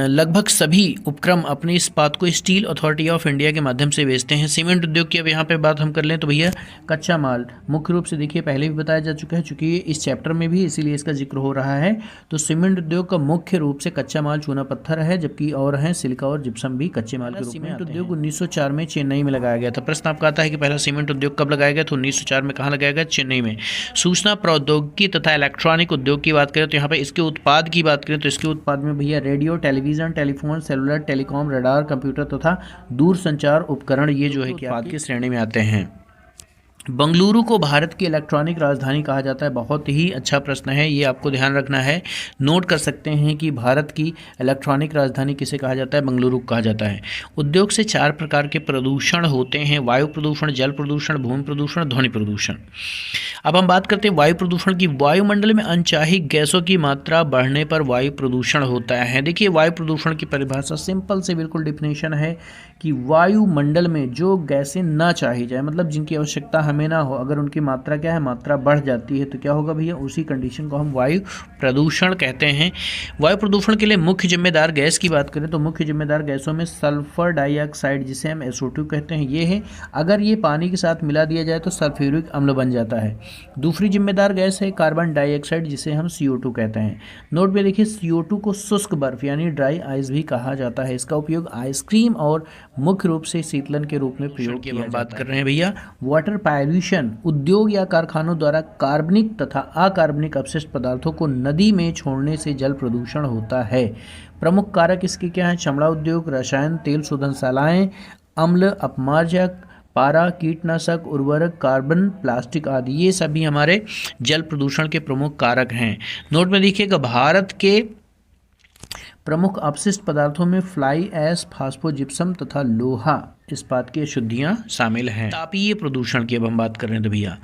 लगभग सभी उपक्रम अपने इस्पात को स्टील अथॉरिटी ऑफ इंडिया के माध्यम से बेचते हैं। सीमेंट उद्योग की अब यहाँ पे बात हम कर लें तो भैया कच्चा माल मुख्य रूप से देखिए पहले भी बताया जा चुका है, चूँकि इस चैप्टर में भी इसीलिए इसका जिक्र हो रहा है। तो सीमेंट उद्योग का मुख्य रूप से कच्चा माल चूना पत्थर है, जबकि और है सिलिका और जिप्सम भी कच्चे माल के रूप में। सीमेंट उद्योग 1904 में चेन्नई में लगाया गया था। प्रश्न आपका आता है कि पहला सीमेंट उद्योग कब लगाया गया, तो 1904 में कहाँ लगाया गया, चेन्नई में। सूचना प्रौद्योगिकी तथा इलेक्ट्रॉनिक उद्योग की बात करें तो यहाँ पे इसके उत्पाद की बात करें तो इसके उत्पाद में भैया radio, television, telephone, cellular, telecom, radar, computer तथा दूरसंचार उपकरण ये जो है कि उत्पाद की श्रेणी में आते हैं। बंगलुरु को भारत की इलेक्ट्रॉनिक राजधानी कहा जाता है। बहुत ही अच्छा प्रश्न है, ये आपको ध्यान रखना है। नोट कर सकते हैं कि भारत की इलेक्ट्रॉनिक राजधानी किसे कहा जाता है, बंगलुरु कहा जाता है। उद्योग से 4 प्रकार के प्रदूषण होते हैं, वायु प्रदूषण, जल प्रदूषण, भूमि प्रदूषण, ध्वनि प्रदूषण। अब हम बात करते हैं वायु प्रदूषण की। वायुमंडल में अनचाही गैसों की मात्रा बढ़ने पर वायु प्रदूषण होता है। देखिए, वायु प्रदूषण की परिभाषा सिंपल से बिल्कुल डिफिनेशन है कि वायुमंडल में जो गैसें ना चाही जाए, मतलब जिनकी आवश्यकता हमें ना हो, अगर उनकी मात्रा क्या है, मात्रा बढ़ जाती है तो क्या होगा भैया, उसी कंडीशन को हम वायु प्रदूषण कहते हैं। वायु प्रदूषण के लिए मुख्य जिम्मेदार गैस की बात करें तो मुख्य जिम्मेदार गैसों में सल्फर डाइऑक्साइड जिसे हम SO2 कहते हैं ये है। अगर ये पानी के साथ मिला दिया जाए तो सल्फ्यूरिक अम्ल बन जाता है। दूसरी जिम्मेदार गैस है कार्बन डाइऑक्साइड जिसे हम CO2 कहते हैं। नोट में देखिए, CO2 को शुष्क बर्फ यानी ड्राई आइस भी कहा जाता है। इसका उपयोग आइसक्रीम और मुख्य रूप से शीतलन के रूप में प्रयोग किया जाता है। बात कर रहे हैं भैया वाटर पॉल्यूशन, उद्योग या कारखानों द्वारा कार्बनिक तथा अकार्बनिक अपशिष्ट पदार्थों को नदी में छोड़ने से जल प्रदूषण होता है। प्रमुख कारक इसके क्या हैं, चमड़ा उद्योग, रसायन, तेल शोधनशालाएं, अम्ल अपमार्जक, पारा, कीटनाशक, उर्वरक, कार्बन, प्लास्टिक आदि ये सभी हमारे जल प्रदूषण के प्रमुख कारक हैं। नोट में देखिएगा, भारत के प्रमुख अपशिष्ट पदार्थों में फ्लाई ऐश, फास्फोजिप्सम तथा लोहा इस्पात की अशुद्धियां शामिल हैं। तापीय प्रदूषण की अब हम बात कर रहे हैं तो भैया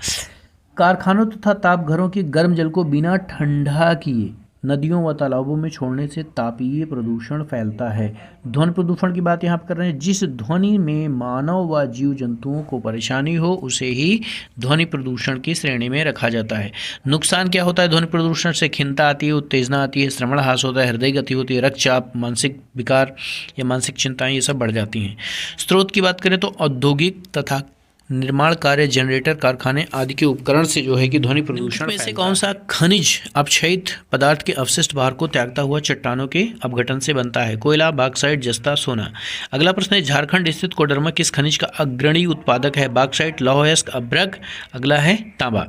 कारखानों तथा तापघरों के गर्म जल को बिना ठंडा किए नदियों व तालाबों में छोड़ने से तापीय प्रदूषण फैलता है। ध्वनि प्रदूषण की बात यहाँ पर कर रहे हैं, जिस ध्वनि में मानव व जीव जंतुओं को परेशानी हो उसे ही ध्वनि प्रदूषण की श्रेणी में रखा जाता है। नुकसान क्या होता है ध्वनि प्रदूषण से, खिन्नता आती है, उत्तेजना आती है, श्रवण ह्रास होता है, हृदय गति होती है, रक्तचाप, मानसिक विकार या मानसिक चिंताएं ये सब बढ़ जाती हैं। स्रोत की बात करें तो औद्योगिक तथा निर्माण कार्य, जनरेटर, कारखाने आदि के उपकरण से जो है कि ध्वनि प्रदूषण में से कौन सा खनिज अपक्षयित पदार्थ के अवशिष्ट भार को त्यागता हुआ चट्टानों के अपघटन से बनता है? कोयला, बॉक्साइट, जस्ता, सोना। अगला प्रश्न है, झारखंड स्थित कोडरमा किस खनिज का अग्रणी उत्पादक है? बॉक्साइट, लौह अयस्क, अभ्रक। अगला है तांबा।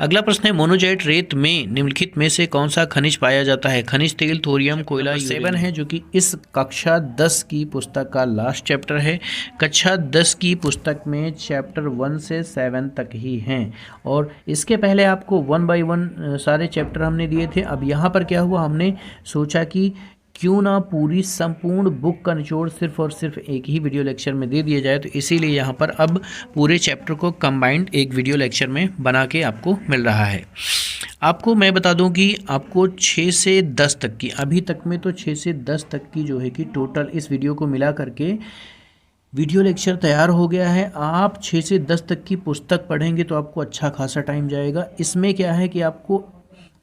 अगला प्रश्न है, मोनोजाइट रेत में निम्नलिखित में से कौन सा खनिज पाया जाता है? खनिज तेल, थोरियम, कोयला। 7 है जो कि इस कक्षा 10 की पुस्तक का लास्ट चैप्टर है। कक्षा 10 की पुस्तक में चैप्टर 1 से 7 तक ही हैं और इसके पहले आपको 1 बाय 1 सारे चैप्टर हमने दिए थे। अब यहाँ पर क्या हुआ, हमने सोचा कि क्यों ना पूरी संपूर्ण बुक का निचोड़ सिर्फ और सिर्फ एक ही वीडियो लेक्चर में दे दिया जाए, तो इसीलिए यहाँ पर अब पूरे चैप्टर को कंबाइंड एक वीडियो लेक्चर में बना के आपको मिल रहा है। आपको मैं बता दूं कि आपको 6 से 10 तक की, अभी तक में तो 6 से 10 तक की जो है कि टोटल इस वीडियो को मिला करके वीडियो लेक्चर तैयार हो गया है। आप 6 से 10 तक की पुस्तक पढ़ेंगे तो आपको अच्छा खासा टाइम जाएगा। इसमें क्या है कि आपको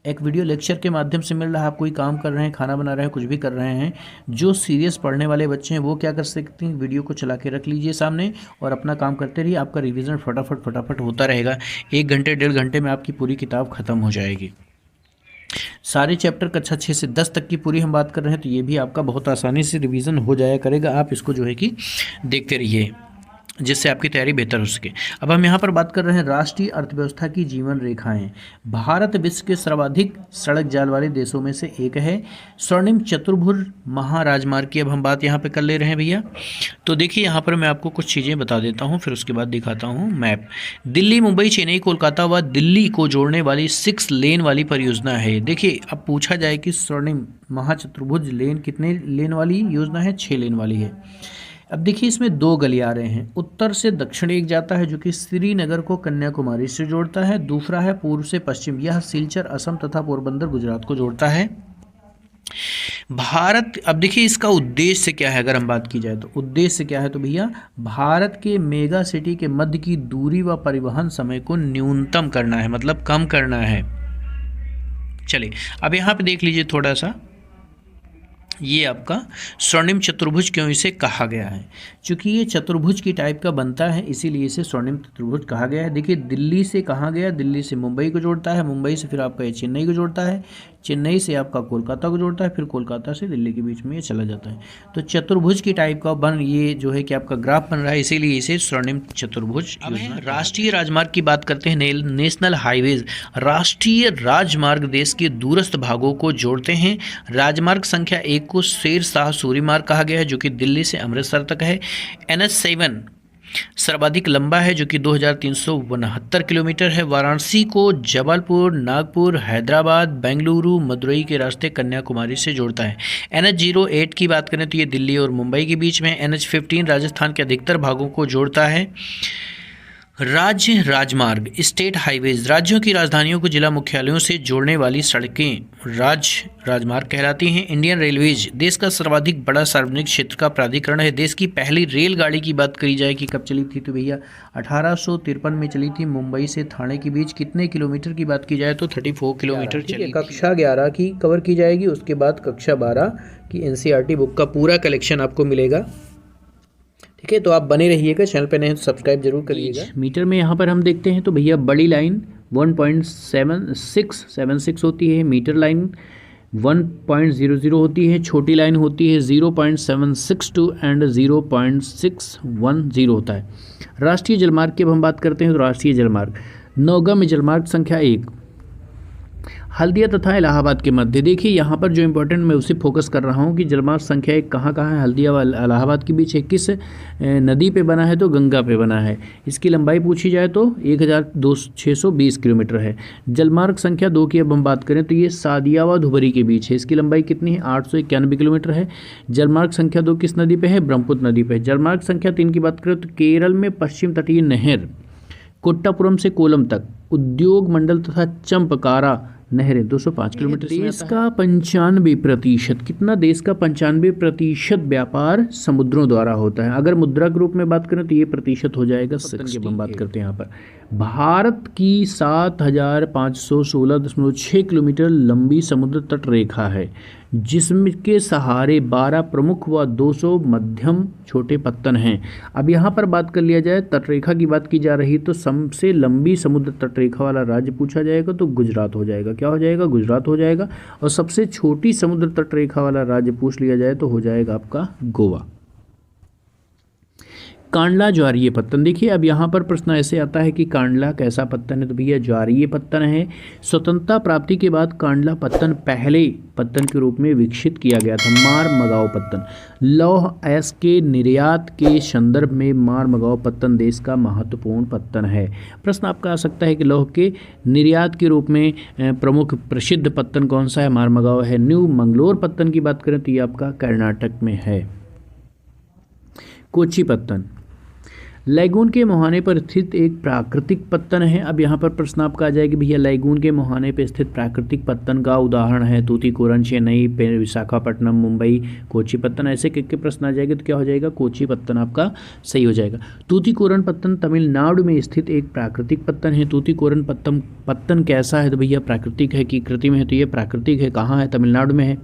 एक वीडियो लेक्चर के माध्यम से मिल रहा है। आप कोई काम कर रहे हैं, खाना बना रहे हैं, कुछ भी कर रहे हैं, जो सीरियस पढ़ने वाले बच्चे हैं वो क्या कर सकते हैं, वीडियो को चला के रख लीजिए सामने और अपना काम करते रहिए। आपका रिवीजन फटाफट होता रहेगा। 1 घंटे 1.5 घंटे में आपकी पूरी किताब खत्म हो जाएगी। सारे चैप्टर कक्षा 6 से 10 तक की पूरी हम बात कर रहे हैं, तो ये भी आपका बहुत आसानी से रिवीजन हो जाया करेगा। आप इसको जो है कि देखते रहिए। जिससे आपकी तैयारी बेहतर हो सके। अब हम यहाँ पर बात कर रहे हैं राष्ट्रीय अर्थव्यवस्था की जीवन रेखाएं। भारत विश्व के सर्वाधिक सड़क जाल वाले देशों में से एक है। स्वर्णिम चतुर्भुज महाराजमार्ग की अब हम बात यहाँ पे कर ले रहे हैं भैया। तो देखिए यहाँ पर मैं आपको कुछ चीज़ें बता देता हूँ, फिर उसके बाद दिखाता हूँ मैप। दिल्ली, मुंबई, चेन्नई, कोलकाता व दिल्ली को जोड़ने वाली 6 लेन वाली परियोजना है। देखिए अब पूछा जाए कि स्वर्णिम महाचतुर्भुज लेन कितने लेन वाली योजना है? 6 लेन वाली है। अब देखिए इसमें 2 गलियारे हैं। उत्तर से दक्षिण एक जाता है जो कि श्रीनगर को कन्याकुमारी से जोड़ता है। दूसरा है पूर्व से पश्चिम, यह सिलचर असम तथा पोरबंदर गुजरात को जोड़ता है। भारत, अब देखिए इसका उद्देश्य क्या है अगर हम बात की जाए तो उद्देश्य क्या है, तो भैया भारत के मेगा सिटी के मध्य की दूरी व परिवहन समय को न्यूनतम करना है, मतलब कम करना है। चलिए अब यहाँ पे देख लीजिए थोड़ा सा, ये आपका स्वर्णिम चतुर्भुज क्यों इसे कहा गया है? क्योंकि ये चतुर्भुज की टाइप का बनता है, इसीलिए इसे स्वर्णिम चतुर्भुज कहा गया है। देखिए दिल्ली से कहाँ गया? दिल्ली से मुंबई को जोड़ता है, मुंबई से फिर आपका ये चेन्नई को जोड़ता है, चेन्नई से आपका कोलकाता को जोड़ता है, फिर कोलकाता से दिल्ली के बीच में ये चला जाता है। तो चतुर्भुज की टाइप का ये जो है कि आपका ग्राफ बन रहा है, इसीलिए इसे स्वर्णिम चतुर्भुज। राष्ट्रीय राजमार्ग की बात करते हैं। नेशनल हाईवेज, राष्ट्रीय राजमार्ग देश के दूरस्थ भागों को जोड़ते हैं। राजमार्ग संख्या 1 को शेर शाह सूरी मार्ग कहा गया है जो कि दिल्ली से अमृतसर तक है। NH7 सर्वाधिक लंबा है जो कि 2369 किलोमीटर है। वाराणसी को जबलपुर, नागपुर, हैदराबाद, बेंगलुरु, मदुरई के रास्ते कन्याकुमारी से जोड़ता है। NH08 की बात करें तो ये दिल्ली और मुंबई के बीच में। NH15 राजस्थान के अधिकतर भागों को जोड़ता है। राज्य राजमार्ग, स्टेट हाईवेज, राज्यों की राजधानियों को जिला मुख्यालयों से जोड़ने वाली सड़कें राज्य राजमार्ग कहलाती हैं। इंडियन रेलवेज देश का सर्वाधिक बड़ा सार्वजनिक क्षेत्र का प्राधिकरण है। देश की पहली रेलगाड़ी की बात करी जाए कि कब चली थी, तो भैया 1853 में चली थी। मुंबई से थाने के बीच कितने किलोमीटर की बात की जाए तो 34 किलोमीटर चली। कक्षा 11 की कवर की जाएगी, उसके बाद कक्षा 12 की NCERT बुक का पूरा कलेक्शन आपको मिलेगा। ठीक है, तो आप बने रहिएगा, चैनल पे नए हैं तो सब्सक्राइब जरूर करिएगा। मीटर में यहाँ पर हम देखते हैं तो भैया बड़ी लाइन 1.76 होती है, मीटर लाइन 1.00 होती है, छोटी लाइन होती है 0.762 एंड 0.610 होता है। राष्ट्रीय जलमार्ग की अब हम बात करते हैं तो राष्ट्रीय जलमार्ग नौगम जलमार्ग संख्या 1 हल्दिया तथा इलाहाबाद के मध्य। देखिए यहाँ पर जो इम्पोर्टेंट मैं उसे फोकस कर रहा हूँ कि जलमार्ग संख्या 1 कहाँ है? हल्दिया व इलाहाबाद के बीच है। किस नदी पे बना है? तो गंगा पे बना है। इसकी लंबाई पूछी जाए तो 1620 किलोमीटर है। जलमार्ग संख्या 2 की अब हम बात करें तो ये सादिया व धुबरी के बीच है। इसकी लंबाई कितनी है? 891 किलोमीटर है। जलमार्ग संख्या 2 किस नदी पे है? ब्रह्मपुत्र नदी पे। जलमार्ग संख्या 3 की बात करें तो केरल में पश्चिम तटीय नहर कोट्टापुरम से कोलम तक, उद्योग मंडल तथा चंपकारा नहरें 205 किलोमीटर। देश का 95%, कितना? देश का 95% व्यापार समुद्रों द्वारा होता है। अगर मुद्रा के रूप में बात करें तो ये प्रतिशत हो जाएगा 60 की हम बात करते हैं यहाँ पर। भारत की 7516.6 किलोमीटर लंबी समुद्र तट रेखा है जिसके सहारे 12 प्रमुख व 200 मध्यम छोटे पत्तन हैं। अब यहाँ पर बात कर लिया जाए, तटरेखा की बात की जा रही तो सबसे लंबी समुद्र तटरेखा वाला राज्य पूछा जाएगा तो गुजरात हो जाएगा। क्या हो जाएगा? गुजरात हो जाएगा। और सबसे छोटी समुद्र तटरेखा वाला राज्य पूछ लिया जाए तो हो जाएगा आपका गोवा। कांडला ज्वारीय पत्तन, देखिए अब यहाँ पर प्रश्न ऐसे आता है कि कांडला कैसा पत्तन है? तो भैया ज्वारीय पत्तन है। स्वतंत्रता प्राप्ति के बाद कांडला पत्तन पहले पत्तन के रूप में विकसित किया गया था। मारमगाओ पत्तन, लौह अयस्क के निर्यात के संदर्भ में मारमगाओ पत्तन देश का महत्वपूर्ण पत्तन है। प्रश्न आपका आ सकता है कि लौह के निर्यात के रूप में प्रमुख प्रसिद्ध पत्तन कौन सा है? मारमगाओ है। न्यू मंगलोर पत्तन की बात करें तो ये आपका कर्नाटक में है। कोची पत्तन लैगून के मुहाने पर स्थित एक प्राकृतिक पत्तन है। अब यहाँ पर प्रश्न आपका आ जाएगा कि भैया लैगून के मुहाने पर स्थित प्राकृतिक पत्तन का उदाहरण है तूतीकोरन, चेन्नई, विशाखापट्टनम, मुंबई, कोची पत्तन। ऐसे के प्रश्न आ जाएंगे तो क्या हो जाएगा? कोची पत्तन आपका सही हो जाएगा। तूतीकोरन पत्तन तमिलनाडु में स्थित एक प्राकृतिक पत्तन है। तूतीकोरन पत्तन कैसा है? तो भैया प्राकृतिक है कि कृत्रिम है? तो ये प्राकृतिक है। कहाँ है? तमिलनाडु में है।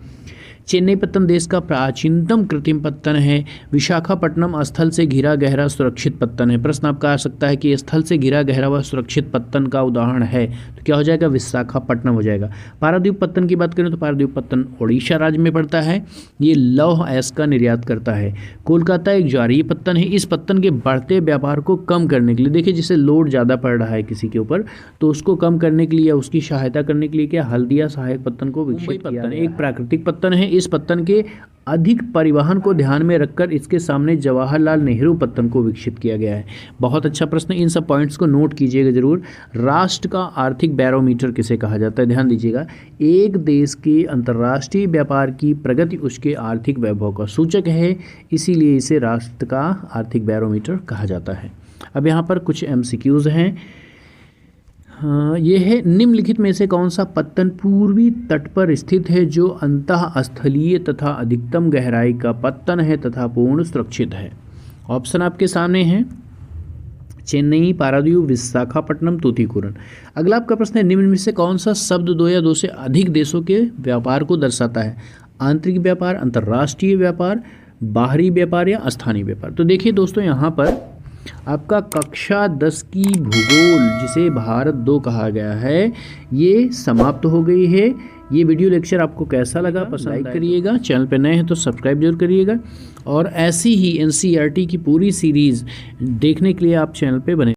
चेन्नई पत्तन देश का प्राचीनतम कृत्रिम पत्तन है। विशाखापट्टनम स्थल से घिरा गहरा सुरक्षित पत्तन है। प्रश्न आपका आ सकता है कि स्थल से घिरा गहरा व सुरक्षित पत्तन का उदाहरण है, तो तो क्या हो जाएगा, विशाखापट्टनम हो जाएगा। पारादीप पत्तन की बात करें तो पारादीप पत्तन उड़ीसा राज्य में पड़ता है, ये लौह अयस्क का निर्यात करता है। कोलकाता एक ज्वारीय पत्तन है, इस पत्तन के बढ़ते व्यापार को कम करने के लिए, देखिए जिसे लोड ज़्यादा पड़ रहा है किसी के ऊपर, तो उसको कम करने के लिए या उसकी सहायता करने के लिए क्या हल्दिया सहायक पत्तन को विकसित किया गया। एक प्राकृतिक पत्तन है, इस पत्तन के अधिक परिवहन को ध्यान में रखकर इसके सामने जवाहरलाल नेहरू पत्तन को विकसित किया गया है। बहुत अच्छा प्रश्न, इन सब पॉइंट्स को नोट कीजिएगा जरूर। राष्ट्र का आर्थिक बैरोमीटर किसे कहा जाता है, ध्यान दीजिएगा। एक देश के अंतर्राष्ट्रीय व्यापार की प्रगति उसके आर्थिक वैभव का सूचक है, इसीलिए इसे राष्ट्र का आर्थिक बैरोमीटर कहा जाता है। अब यहाँ पर कुछ MCQs हैं। ये है, निम्नलिखित में से कौन सा पत्तन पूर्वी तट पर स्थित है जो अंतः स्थलीय तथा अधिकतम गहराई का पत्तन है तथा पूर्ण सुरक्षित है। ऑप्शन आपके सामने हैं, चेन्नई, पारादीप, विशाखापट्टनम, तूतीकोरन। अगला आपका प्रश्न है, निम्न में से कौन सा शब्द दो या दो से अधिक देशों के व्यापार को दर्शाता है। आंतरिक व्यापार, अंतर्राष्ट्रीय व्यापार, बाहरी व्यापार या स्थानीय व्यापार। तो देखिए दोस्तों, यहाँ पर आपका कक्षा 10 की भूगोल, जिसे भारत 2 कहा गया है, ये समाप्त हो गई है। ये वीडियो लेक्चर आपको कैसा लगा, पसंद लाइक करिएगा, चैनल पर नए हैं तो सब्सक्राइब जरूर करिएगा, और ऐसी ही NCERT की पूरी सीरीज़ देखने के लिए आप चैनल पे बने